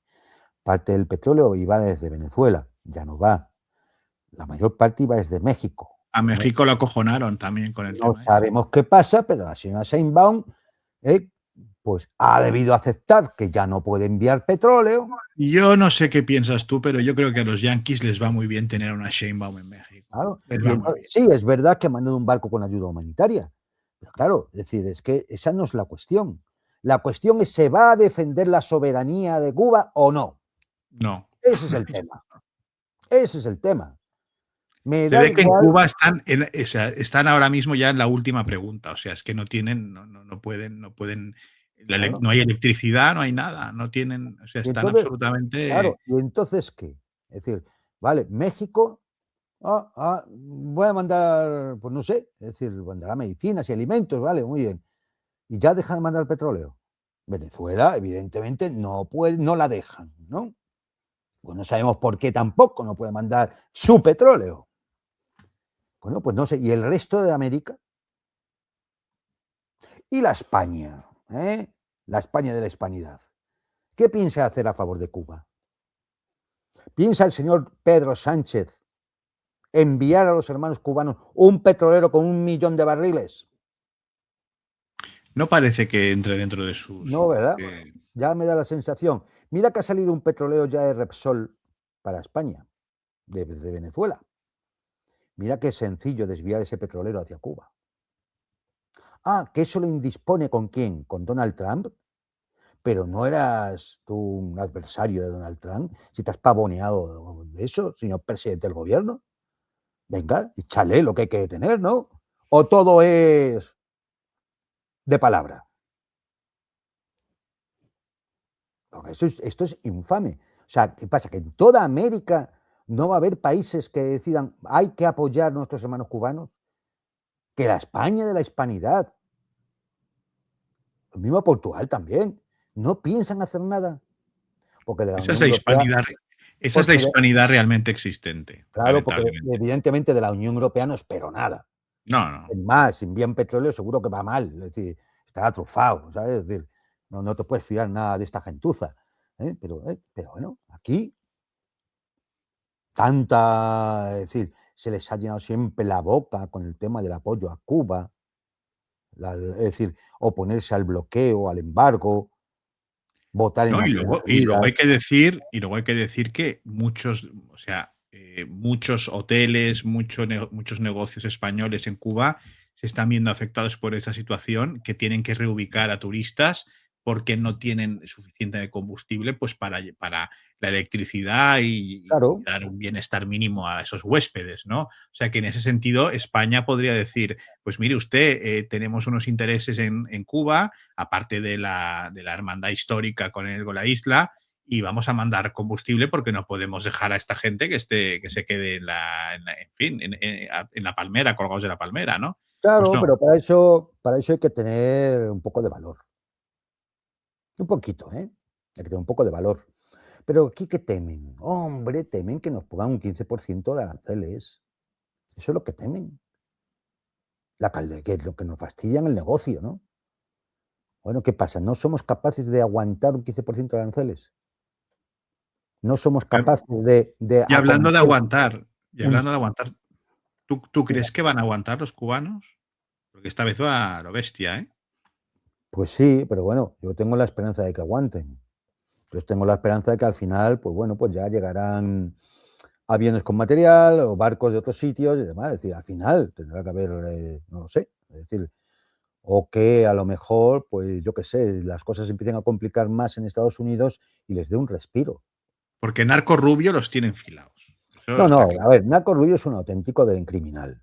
Parte del petróleo iba desde Venezuela, ya no va. La mayor parte iba desde México. A México lo acojonaron también con el No tema este. sabemos qué pasa, pero la señora Sheinbaum pues ha debido aceptar que ya no puede enviar petróleo. Yo no sé qué piensas tú, pero yo creo que a los Yankees les va muy bien tener una Sheinbaum en México. Claro. Les Y va muy bien. sí, es verdad que ha mandado un barco con ayuda humanitaria, pero claro, es decir, es que esa no es la cuestión. La cuestión es, ¿se va a defender la soberanía de Cuba o no? No. Ese es el tema. Ese es el tema. Me Se da ve que en igual. Cuba o sea, están ahora mismo ya en la última pregunta. O sea, es que no tienen, no pueden, Claro. no hay electricidad, no hay nada, no tienen, o sea, Y están entonces, absolutamente. claro, ¿y entonces qué? Es decir, vale, México, voy a mandar, pues no sé, es decir, mandará medicinas y alimentos, vale, muy bien. Y ya deja de mandar el petróleo. Venezuela, evidentemente, no puede, no la dejan, ¿no? Pues no sabemos por qué tampoco no puede mandar su petróleo. Bueno, pues no sé. ¿Y el resto de América? ¿Y la España? ¿Eh? La España de la hispanidad. ¿Qué piensa hacer a favor de Cuba? ¿Piensa el señor Pedro Sánchez enviar a los hermanos cubanos un petrolero con 1 millón de barriles? No parece que entre dentro de sus. No, ¿verdad? Ya me da la sensación. Mira que ha salido un petrolero ya de Repsol para España, de Venezuela. Mira qué sencillo desviar ese petrolero hacia Cuba. Que eso lo indispone con quién, con Donald Trump. Pero no eras tú un adversario de Donald Trump, si te has pavoneado de eso, señor presidente del gobierno. Venga, échale lo que hay que tener, ¿no? O todo es de palabra. Porque esto es infame. O sea, ¿qué pasa? Que en toda América no va a haber países que decidan hay que apoyar a nuestros hermanos cubanos. Que la España de la hispanidad, lo mismo Portugal también, no piensan hacer nada. Porque de la Esa es Unión la Europea, hispanidad. Esa es la porque hispanidad realmente existente, claro, porque lamentablemente. evidentemente de la Unión Europea no espero nada. No, no. Es más, si envían petróleo seguro que va mal, es decir, está atrufado, ¿sabes? Es decir, no te puedes fiar nada de esta gentuza. Pero bueno, aquí es decir, se les ha llenado siempre la boca con el tema del apoyo a Cuba, es decir, oponerse al bloqueo, al embargo, votar en No, Naciones y luego Unidas. hay que decir que muchos, o sea, muchos hoteles, muchos negocios españoles en Cuba se están viendo afectados por esa situación, que tienen que reubicar a turistas porque no tienen suficiente combustible pues para la electricidad y Claro, dar un bienestar mínimo a esos huéspedes, ¿no? O sea que en ese sentido España podría decir, pues mire usted, tenemos unos intereses en Cuba, aparte de la hermandad histórica con la isla, y vamos a mandar combustible porque no podemos dejar a esta gente que se quede en fin, en la palmera, colgados de la palmera, ¿no? Pues claro, no. pero para eso hay que tener un poco de valor. Un poquito, ¿eh? Hay que tener un poco de valor. Pero aquí, ¿qué temen? Hombre, temen que nos pongan un 15% de aranceles. Eso es lo que temen. Que es lo que nos fastidian el negocio, ¿no? Bueno, ¿qué pasa? ¿No somos capaces de aguantar un 15% de aranceles? ¿No somos capaces de Y hablando de acometer aguantar, un... ¿tú crees que van a aguantar los cubanos? Porque esta vez va a lo bestia, ¿eh? Pues sí, pero bueno, yo tengo la esperanza de que aguanten. Yo tengo la esperanza de que al final, pues bueno, pues ya llegarán aviones con material o barcos de otros sitios y demás. Es decir, al final tendrá que haber, no lo sé, es decir, o que a lo mejor, pues yo qué sé, las cosas empiecen a complicar más en Estados Unidos y les dé un respiro. Porque Narco Rubio los tiene enfilados. Eso No, está no, claro. a ver, Naco Rubio es un auténtico criminal,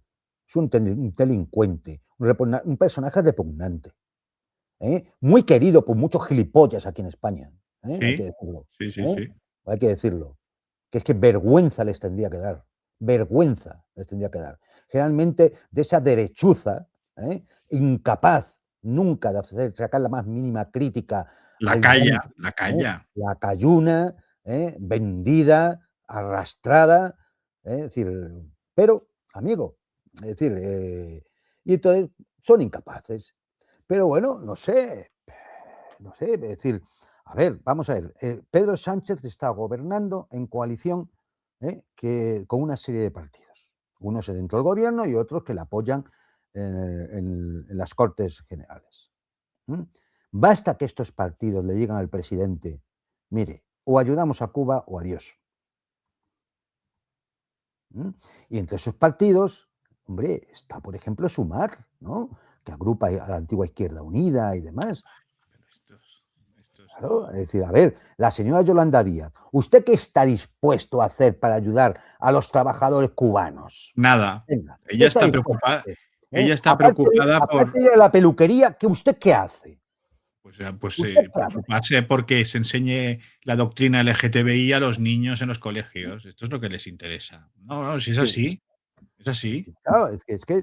es un delincuente, un personaje repugnante, ¿eh? Muy querido por muchos gilipollas aquí en España, hay que Sí, decirlo, sí, sí, ¿eh? sí. Hay que decirlo. Que es que vergüenza les tendría que dar, vergüenza les tendría que dar. Generalmente de esa derechuza, incapaz nunca de sacar la más mínima crítica La al calla, yanqui, la calla. la cayuna, vendida, arrastrada, es decir, pero, amigo, es decir, y entonces son incapaces. Pero bueno, no sé, es decir, a ver, vamos a ver, Pedro Sánchez está gobernando en coalición, con una serie de partidos, unos dentro del gobierno y otros que le apoyan en las Cortes Generales. ¿M? Basta que estos partidos le digan al presidente, mire, o ayudamos a Cuba o adiós. ¿M? Y entre esos partidos, hombre, está, por ejemplo, Sumar, ¿no? Que agrupa a la antigua Izquierda Unida y demás. Pero estos. Claro, es decir, a ver, la señora Yolanda Díaz, ¿usted qué está dispuesto a hacer para ayudar a los trabajadores cubanos? Nada. Venga, ¿qué Ella está está dispuesto a preocupada. hacer? Ella está Aparte preocupada por, aparte de la peluquería, ¿usted qué hace? ¿Usted qué hace? preocuparse porque se enseñe la doctrina LGTBI a los niños en los colegios. Esto es lo que les interesa. No, no, si es Sí, así, es así. claro,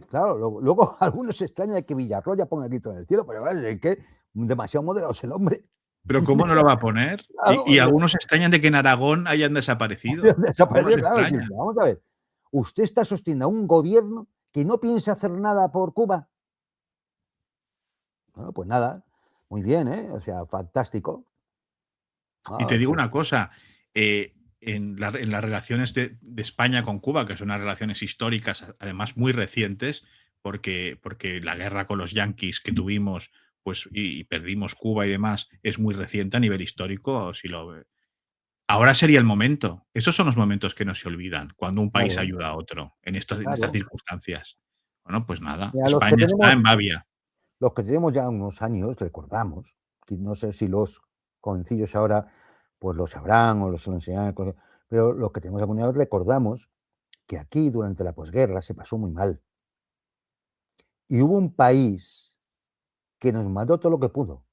claro, luego algunos se extrañan de que Villarroya ponga el grito en el cielo, pero es que demasiado moderado es el hombre. Pero ¿cómo no lo va a poner? Y Claro, algunos se extrañan de que en Aragón hayan desaparecido. ¿Cómo desapareció, se claro, es decir, extrañan? vamos a ver, usted está sosteniendo a un gobierno que no piensa hacer nada por Cuba. Bueno, pues nada, muy bien, ¿eh? O sea, fantástico. Y Ah, te digo pues una cosa, en las relaciones de España con Cuba, que son unas relaciones históricas, además muy recientes, porque la guerra con los yanquis que tuvimos, pues, y perdimos Cuba y demás, es muy reciente a nivel histórico. Si lo, ahora sería el momento. Esos son los momentos que no se olvidan, cuando un país claro, ayuda a otro en estas claro. circunstancias. Bueno, pues nada, Mira, España está en Babia. los que tenemos ya unos años recordamos, que no sé si los jovencillos ahora pues lo sabrán o lo enseñarán en el colegio, pero los que tenemos alguna edad recordamos que aquí durante la posguerra se pasó muy mal. Y hubo un país que nos mandó todo lo que pudo.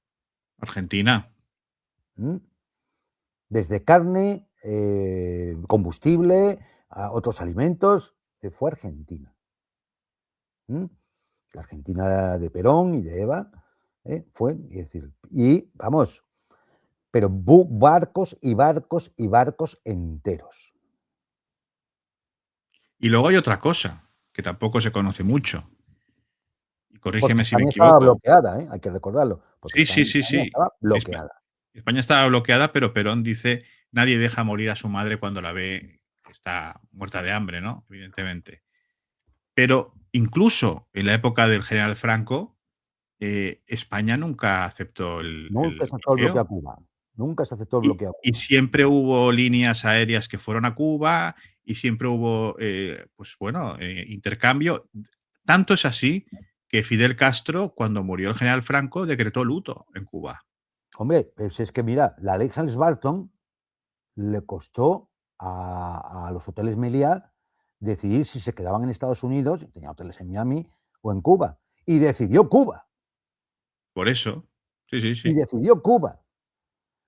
Argentina. ¿M? Desde carne, combustible, a otros alimentos, se fue Argentina. ¿M? La Argentina de Perón y de Eva, fue, es decir, y vamos, pero barcos y barcos y barcos enteros. Y luego hay otra cosa, que tampoco se conoce mucho, y Porque corrígeme si me España estaba equivoco. bloqueada, hay que recordarlo, porque Sí, sí, sí, España sí. estaba Espa bloqueada. España estaba bloqueada, pero Perón dice: "Nadie deja morir a su madre cuando la ve que está muerta de hambre", ¿no? Evidentemente. Pero incluso en la época del general Franco, España nunca aceptó Nunca el se aceptó el bloqueo a bloqueo. Cuba, nunca se aceptó el Y bloqueo a y Cuba. siempre hubo líneas aéreas que fueron a Cuba, y siempre hubo, pues bueno, intercambio. Tanto es así que Fidel Castro, cuando murió el general Franco, decretó luto en Cuba. Hombre, pues es que mira, la ley Helms-Burton le costó a los hoteles Meliá decidir si se quedaban en Estados Unidos, tenía hoteles en Miami o en Cuba, y decidió Cuba, Por eso. Sí, sí, y sí. decidió Cuba.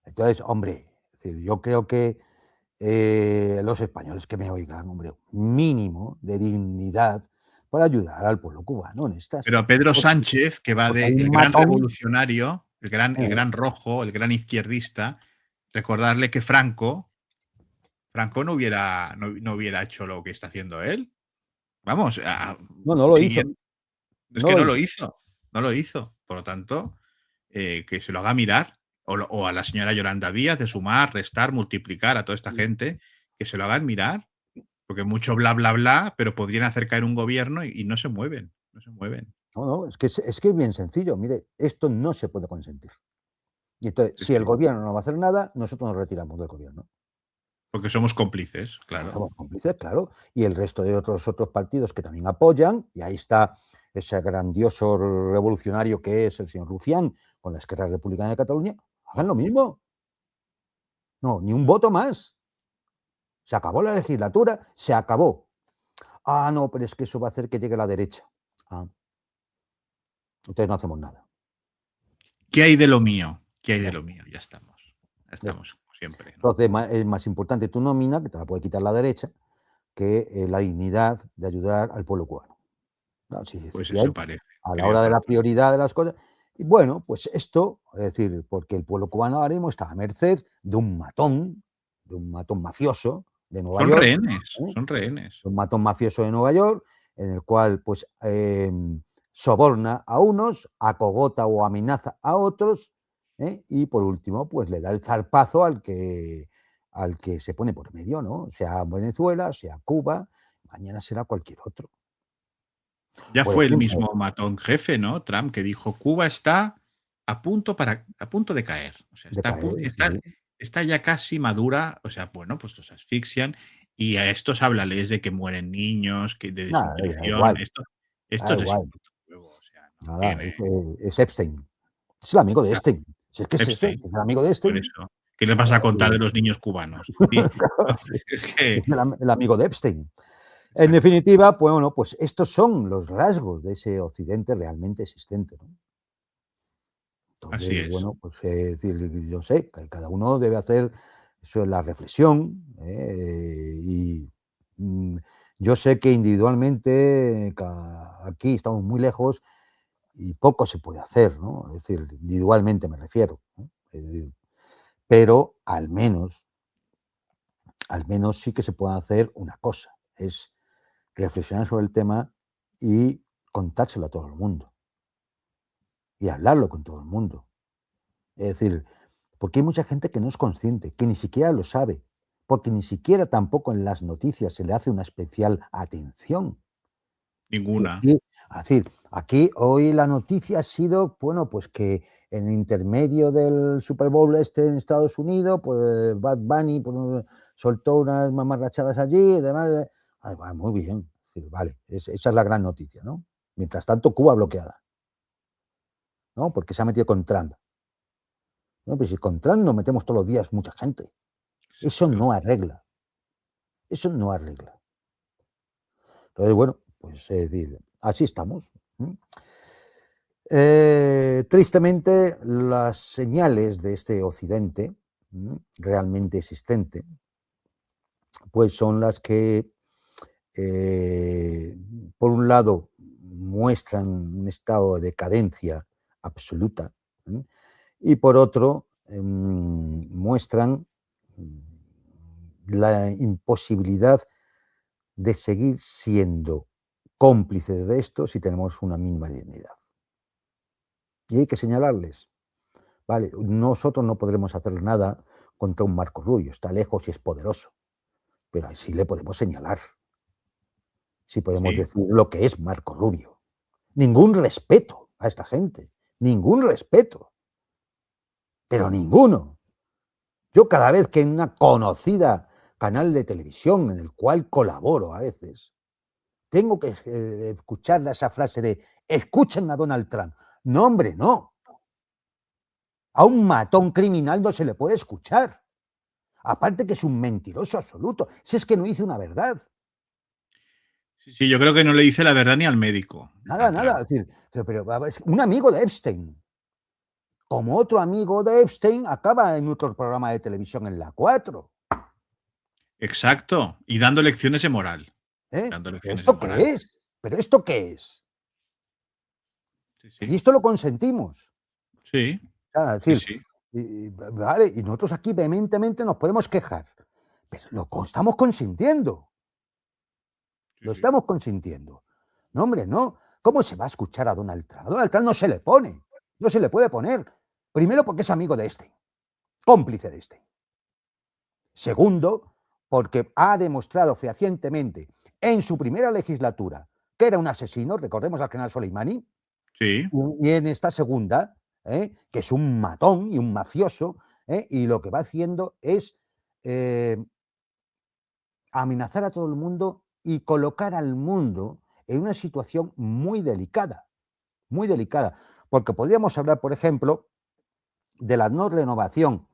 Entonces, hombre, es decir, yo creo que los españoles que me oigan, hombre, mínimo de dignidad para ayudar al pueblo cubano en estas, Pero a Pedro porque, Sánchez, que va porque de hay un el gran matón, revolucionario, el gran rojo, el gran izquierdista, recordarle que Franco no hubiera hecho lo que está haciendo él. Vamos, No, no lo hizo. es que no lo hizo, no lo hizo. Por lo tanto, que se lo haga mirar, o a la señora Yolanda Díaz, de sumar, restar, multiplicar a toda esta gente, que se lo hagan mirar, porque mucho bla, bla, bla, pero podrían hacer caer un gobierno y no se mueven, no se mueven. No, es que es bien sencillo. Mire, esto no se puede consentir. Y entonces, Sí, si el sí. gobierno no va a hacer nada, nosotros nos retiramos del gobierno. Porque somos cómplices, claro. Somos cómplices, claro. Y el resto de otros partidos que también apoyan, y ahí está ese grandioso revolucionario que es el señor Rufián con la Esquerra Republicana de Cataluña, hagan lo mismo. No, ni un voto más. Se acabó la legislatura, se acabó. Ah, no, pero es que eso va a hacer que llegue la derecha. Ah, entonces no hacemos nada. ¿Qué hay de lo mío? ¿Qué hay de lo mío? Ya estamos. Ya estamos, como siempre, ¿no? Entonces es más importante tu nómina, que te la puede quitar la derecha, que la dignidad de ayudar al pueblo cubano. No, sí, Pues eso efectivamente, parece, a la querido hora de la Martín. prioridad de las cosas. Y bueno, pues esto, es decir, porque el pueblo cubano ahora mismo está a merced de un matón mafioso de Nueva Son York, rehenes, ¿eh? son rehenes. Un matón mafioso de Nueva York, en el cual pues soborna a unos, acogota o amenaza a otros, y por último, pues le da el zarpazo al que se pone por medio, ¿no? Sea Venezuela, sea Cuba, mañana será cualquier otro. Ya Por fue el ejemplo, mismo matón jefe, ¿no? Trump, que dijo: Cuba está a punto de caer. O sea, de caer, sí. está ya casi madura. O sea, bueno, pues los asfixian y a estos háblales de que mueren niños, que de Nada, desnutrición. da Estos les igual, importa un huevo. O sea, no nada, tiene. es Epstein. Es el amigo de Claro, Epstein. Si es que es ese, Epstein, es el amigo de por Epstein. eso. ¿Qué le vas a contar de los niños cubanos? Sí. Sí, Es que, es el amigo de Epstein. En exacto. definitiva, pues bueno, pues estos son los rasgos de ese occidente realmente existente, ¿no? Así Entonces, es. bueno, pues decir, yo sé, que cada uno debe hacer eso, la reflexión, y yo sé que individualmente aquí estamos muy lejos y poco se puede hacer, ¿no? Es decir, individualmente me refiero, ¿no? Es decir, pero al menos sí que se puede hacer una cosa, es reflexionar sobre el tema y contárselo a todo el mundo y hablarlo con todo el mundo. Es decir, porque hay mucha gente que no es consciente, que ni siquiera lo sabe, porque ni siquiera tampoco en las noticias se le hace una especial atención. Es Ninguna. decir, aquí hoy la noticia ha sido, bueno, pues que en el intermedio del Super Bowl este en Estados Unidos, pues Bad Bunny pues, soltó unas mamarrachadas allí y demás. Muy bien, es decir, vale, esa es la gran noticia, ¿no? Mientras tanto, Cuba bloqueada, ¿no? Porque se ha metido con Trump. No, pues si con Trump nos metemos todos los días mucha gente. Eso no arregla. Eso no arregla. Entonces, bueno, pues así estamos. Tristemente, las señales de este occidente realmente existente, pues son las que, por un lado, muestran un estado de decadencia absoluta, y por otro, muestran la imposibilidad de seguir siendo cómplices de esto si tenemos una mínima dignidad. Y hay que señalarles, vale, nosotros no podremos hacer nada contra un Marco Rubio, está lejos y es poderoso, pero sí le podemos señalar, sí podemos Sí. decir lo que es Marco Rubio. Ningún respeto a esta gente, ningún respeto, pero ninguno. Yo cada vez que en una conocida canal de televisión en el cual colaboro a veces, tengo que escuchar esa frase de escuchen a Donald Trump. No, hombre, no. A un matón criminal no se le puede escuchar. Aparte que es un mentiroso absoluto. Si es que no dice una verdad. Sí, sí, yo creo que no le dice la verdad ni al médico, Nada, a nada. Trump. Es decir, pero es un amigo de Epstein. Como otro amigo de Epstein acaba en otro programa de televisión en la 4. Exacto. Y dando lecciones de moral. ¿Eh? Dando ¿Pero lecciones de esto moral. qué es? ¿Pero esto qué es? Sí, Y sí. esto lo consentimos. Sí. sea, es Sí, decir, sí. vale, y nosotros aquí vehementemente nos podemos quejar, pero estamos consintiendo. Sí, Lo sí. estamos consintiendo. No, hombre, no. ¿Cómo se va a escuchar a Donald Trump? A Donald Trump no se le pone. No se le puede poner. Primero, porque es amigo de este, cómplice de este. Segundo, porque ha demostrado fehacientemente en su primera legislatura que era un asesino, recordemos al general Soleimani, Sí. y en esta segunda, que es un matón y un mafioso, y lo que va haciendo es amenazar a todo el mundo y colocar al mundo en una situación muy delicada, porque podríamos hablar, por ejemplo, de la no renovación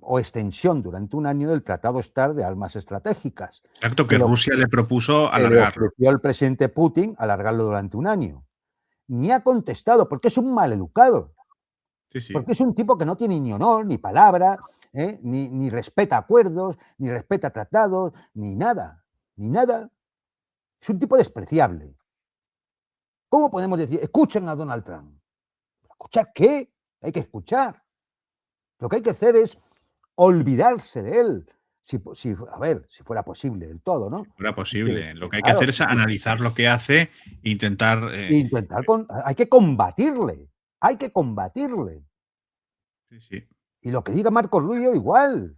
o extensión durante un año del Tratado START de armas estratégicas, Exacto, que que lo Rusia le propuso que le alargarlo. ofreció el presidente Putin alargarlo durante un año. Ni ha contestado, porque es un maleducado, Sí, sí. porque es un tipo que no tiene ni honor, ni palabra, ni respeta acuerdos, ni respeta tratados, ni nada, ni nada. Es un tipo despreciable. ¿Cómo podemos decir, escuchen a Donald Trump? ¿Escuchar qué? Hay que escuchar. Lo que hay que hacer es olvidarse de él. A ver, si fuera posible del todo, ¿no? Si fuera posible. Lo que hay que hacer Claro, es analizar lo que hace e intentar. hay que combatirle. Hay que combatirle. Sí, sí. Y lo que diga Marco Rubio, igual.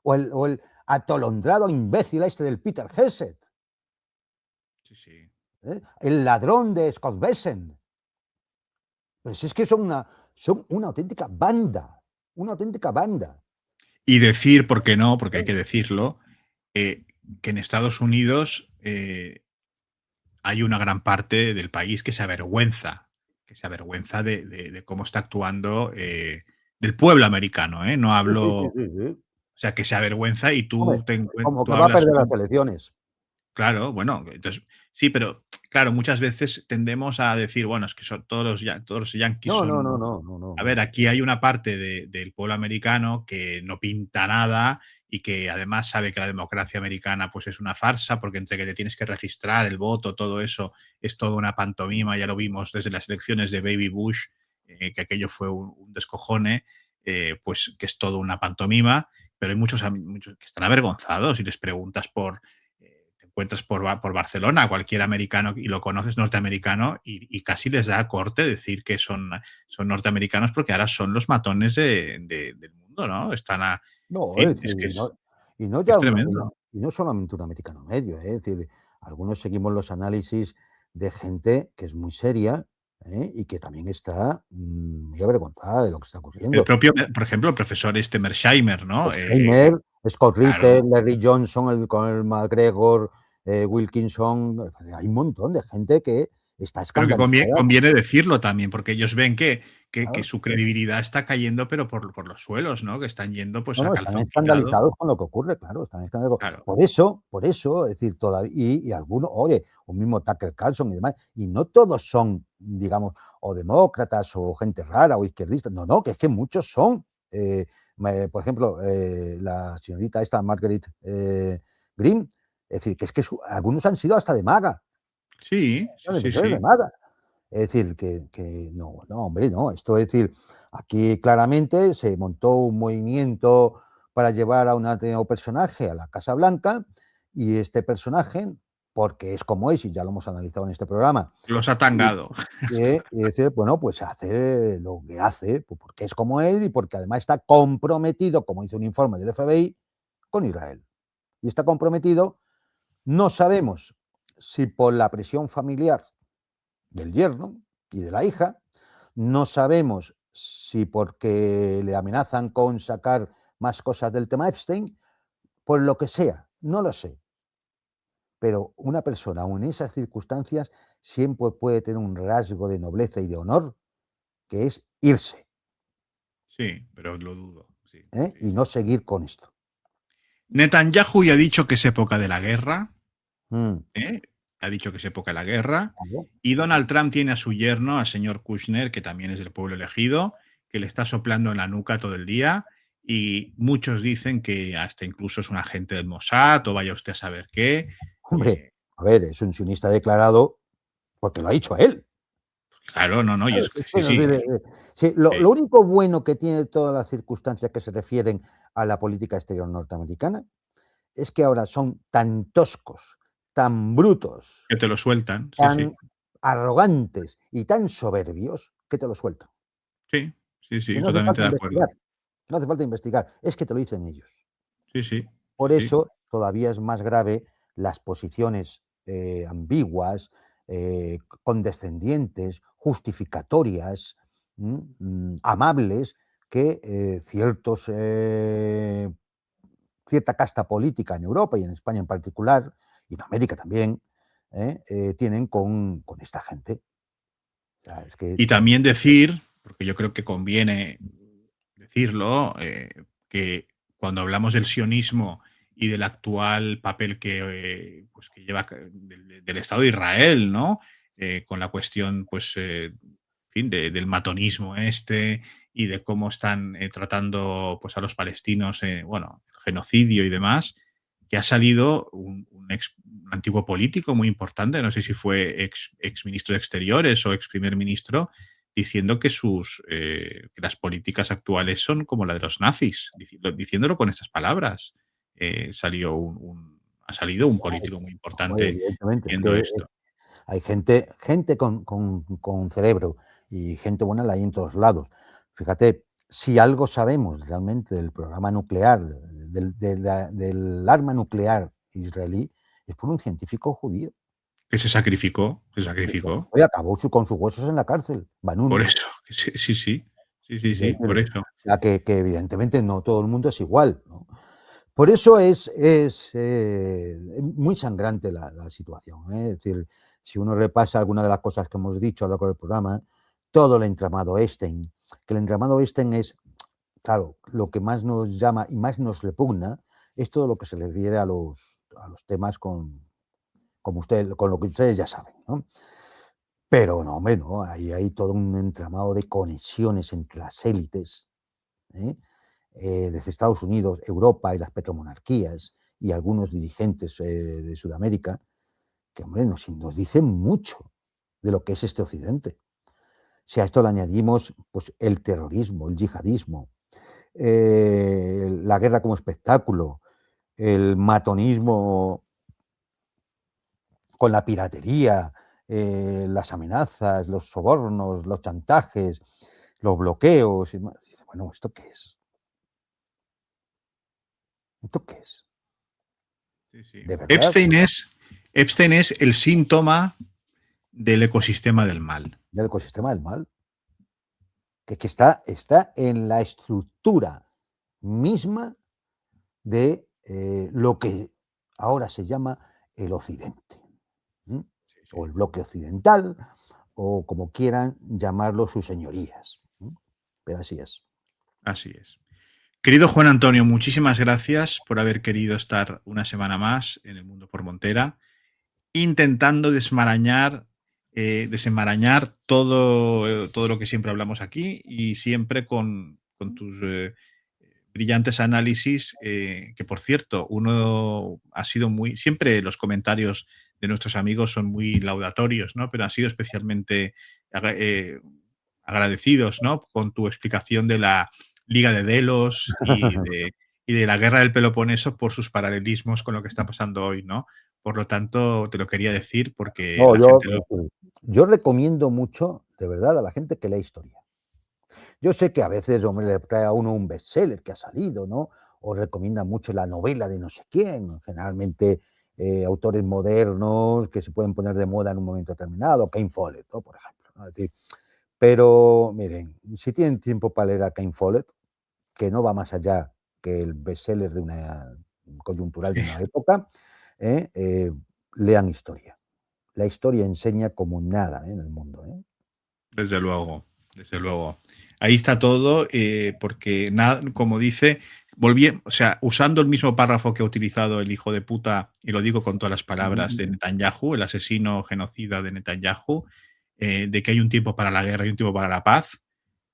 O el atolondrado imbécil este del Peter Hesed. Sí, sí. El ladrón de Scott Bessent. Pero si es que son una auténtica banda. Una auténtica banda. Y decir, ¿por qué no? Porque hay que decirlo, que en Estados Unidos hay una gran parte del país que se avergüenza de cómo está actuando del pueblo americano, ¿eh? No Sí, sí, hablo, sí, o sí, sí. sea, que se avergüenza y Hombre, como tú que va a hablas perder las con. elecciones. Claro, bueno, entonces sí, pero claro, muchas veces tendemos a decir, bueno, es que todos los yanquis No, no, no, son. no, no, no, A ver, no. aquí hay una parte del pueblo americano que no pinta nada y que además sabe que la democracia americana pues es una farsa, porque entre que te tienes que registrar el voto, todo eso es toda una pantomima, ya lo vimos desde las elecciones de Baby Bush, que aquello fue un descojone, pues que es todo una pantomima, pero hay muchos que están avergonzados y les preguntas te encuentras por Barcelona, cualquier americano y lo conoces norteamericano y casi les da corte decir que son norteamericanos porque ahora son los matones del mundo, ¿no? En No, es fin, decir, y no es ya tremendo. y no solamente un americano medio, es decir, algunos seguimos los análisis de gente que es muy seria, y que también está, muy avergonzada de lo que está El ocurriendo. propio, por ejemplo, el profesor este Mersheimer, ¿no? Schreimer, Scott Claro, Ritter, Larry Johnson, el Conor McGregor, Wilkinson, hay un montón de gente que está pero que escandalizada. conviene decirlo también, porque ellos ven que Claro. su credibilidad está cayendo, pero por los suelos, ¿no? Que están yendo pues No, a no, están calzón quitado. escandalizados con lo que ocurre, claro, están escandalizados. Claro, Por eso, es decir, todavía, y algunos, oye, un mismo Tucker Carlson y demás, y no todos son, digamos, o demócratas o gente rara o izquierdistas, no, que es que muchos son, por ejemplo, la señorita esta, Margaret Green, es decir, que es que algunos han sido hasta de MAGA, sí, sí, son sí, defensores de sí. MAGA. Es decir, que no, no, hombre, no. Esto es decir, aquí claramente se montó un movimiento para llevar a un determinado personaje a la Casa Blanca y este personaje, porque es como es, y ya lo hemos analizado en este programa, Los ha y, tangado. y dice, bueno, pues hace lo que hace, pues porque es como es y porque además está comprometido, como dice un informe del FBI, con Israel. Y está comprometido, no sabemos si por la presión familiar del yerno y de la hija. No sabemos si porque le amenazan con sacar más cosas del tema Epstein, por lo que sea, no lo sé. Pero una persona, aun en esas circunstancias, siempre puede tener un rasgo de nobleza y de honor, que es irse, Sí, pero lo dudo. Sí, sí, y sí. no seguir con esto. Netanyahu ya ha dicho que es época de la guerra, Mm, ¿eh? Ha dicho que es época de la guerra. claro. Y Donald Trump tiene a su yerno, al señor Kushner, que también es del pueblo elegido, que le está soplando en la nuca todo el día. Y muchos dicen que hasta incluso es un agente del Mossad o vaya usted a saber qué. Hombre, a ver, es un sionista declarado porque lo ha dicho él. Claro, no, no, y es que sí, Bueno, sí. sí, Eh, lo único bueno que tiene todas las circunstancias que se refieren a la política exterior norteamericana es que ahora son tan toscos, tan brutos, que te lo sueltan, sí, sí. tan arrogantes y tan soberbios que te lo sueltan. Sí, sí, Que sí, no hace totalmente falta de investigar, acuerdo. no hace falta investigar, es que te lo dicen ellos. Sí, sí, Por sí, sí. eso todavía es más grave las posiciones, ambiguas, condescendientes, justificatorias, amables que, cierta casta política en Europa y en España en particular, y en América también, tienen con esta gente. O sea, es que Y también decir, porque yo creo que conviene decirlo, que cuando hablamos del sionismo y del actual papel pues que lleva del Estado de Israel, ¿no? Con la cuestión, pues, en fin, del matonismo este y de cómo están tratando pues, a los palestinos, bueno, el genocidio y demás, que ha salido un antiguo político muy importante, no sé si fue ex ministro de Exteriores o ex primer ministro, diciendo que las políticas actuales son como la de los nazis, diciéndolo con estas palabras. Ha salido un político muy oye, importante evidentemente, es diciendo que, esto. hay gente con cerebro y gente buena la hay en todos lados. Fíjate, si algo sabemos realmente del programa nuclear, del arma nuclear israelí, es por un científico judío. Que se sacrificó, se sacrificó. Oye, acabó con sus huesos en la cárcel, Por Vanunu. eso, que sí, sí, sí, sí, sí, Es sí, decir, por eso. o sea, que evidentemente no todo el mundo es igual, ¿no? Por eso es muy sangrante la situación, ¿eh? Es decir, si uno repasa alguna de las cosas que hemos dicho a lo largo del programa, todo el entramado Einstein, que el entramado Einstein es, claro, lo que más nos llama y más nos repugna es todo lo que se refiere a los temas con lo que ustedes ya saben, ¿no? Pero no, hombre, no, hay todo un entramado de conexiones entre las élites, ¿eh? Desde Estados Unidos, Europa y las petromonarquías y algunos dirigentes de Sudamérica, que hombre, nos dicen mucho de lo que es este Occidente. Si a esto le añadimos pues, el terrorismo, el yihadismo, la guerra como espectáculo, el matonismo con la piratería, las amenazas, los sobornos, los chantajes, los bloqueos. Bueno, ¿esto qué es? ¿Esto qué es? Sí, sí. ¿De verdad? Epstein es el síntoma del ecosistema del mal. Del ecosistema del mal. Que está en la estructura misma de lo que ahora se llama el Occidente, ¿m? Sí, sí. O el bloque occidental, o como quieran llamarlo sus señorías. Pero así es. Así es. Querido Juan Antonio, muchísimas gracias por haber querido estar una semana más en El Mundo por Montera, intentando desenmarañar todo lo que siempre hablamos aquí y siempre con tus brillantes análisis, que por cierto, uno ha sido siempre los comentarios de nuestros amigos son muy laudatorios, ¿no? Pero han sido especialmente eh, agradecidos, ¿no? Con tu explicación de la Liga de Delos y de la Guerra del Peloponeso por sus paralelismos con lo que está pasando hoy, ¿no? Por lo tanto, te lo quería decir porque No, la gente lo... yo recomiendo mucho, de verdad, a la gente que lea historia. Yo sé que a veces, hombre, le trae a uno un bestseller que ha salido, ¿no? O recomienda mucho la novela de no sé quién, generalmente autores modernos que se pueden poner de moda en un momento determinado, Ken Follett, ¿no? Por ejemplo, ¿no? Es decir, pero miren, si tienen tiempo para leer a Ken Follett, que no va más allá que el bestseller de una coyuntural de Sí, una época, ¿eh? Lean historia. La historia enseña como nada, en el mundo, ¿eh? desde luego, desde luego. Ahí está todo, porque nada, como dice, o sea, usando el mismo párrafo que ha utilizado el hijo de puta, y lo digo con todas las palabras de Netanyahu, el asesino genocida de Netanyahu, de que hay un tiempo para la guerra y un tiempo para la paz,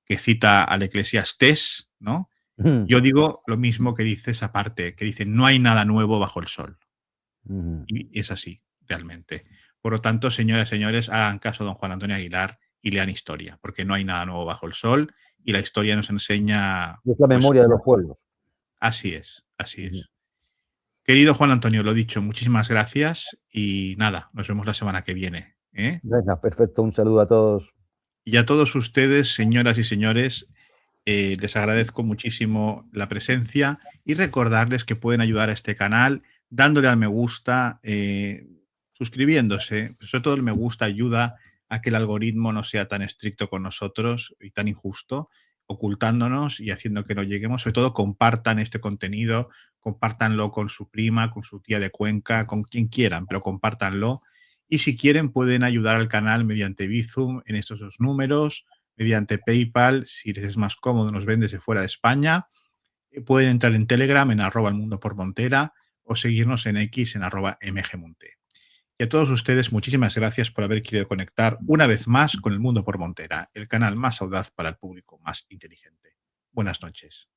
que cita al Eclesiastés, ¿no? Yo digo lo mismo que dice esa parte, que dice, no hay nada nuevo bajo el sol. Y es así, realmente. Por lo tanto, señoras y señores, hagan caso a don Juan Antonio Aguilar y lean historia, porque no hay nada nuevo bajo el sol y la historia nos enseña, Es la pues, memoria de los pueblos. así es, así Ujú. es. Querido Juan Antonio, lo dicho, muchísimas gracias y nada, nos vemos la semana que viene, ¿eh? Venga, perfecto. Un saludo a todos. Y a todos ustedes, señoras y señores, les agradezco muchísimo la presencia y recordarles que pueden ayudar a este canal dándole al me gusta, suscribiéndose. Sobre todo el me gusta ayuda a que el algoritmo no sea tan estricto con nosotros y tan injusto, ocultándonos y haciendo que no lleguemos. Sobre todo compartan este contenido, compártanlo con su prima, con su tía de Cuenca, con quien quieran, pero compártanlo. Y si quieren pueden ayudar al canal mediante Bizum en estos dos números, mediante PayPal, si les es más cómodo, nos ven desde fuera de España. Pueden entrar en Telegram en @el mundo por Montera o seguirnos en X en @mgmonte. Y a todos ustedes, muchísimas gracias por haber querido conectar una vez más con El Mundo por Montera, el canal más audaz para el público más inteligente. Buenas noches.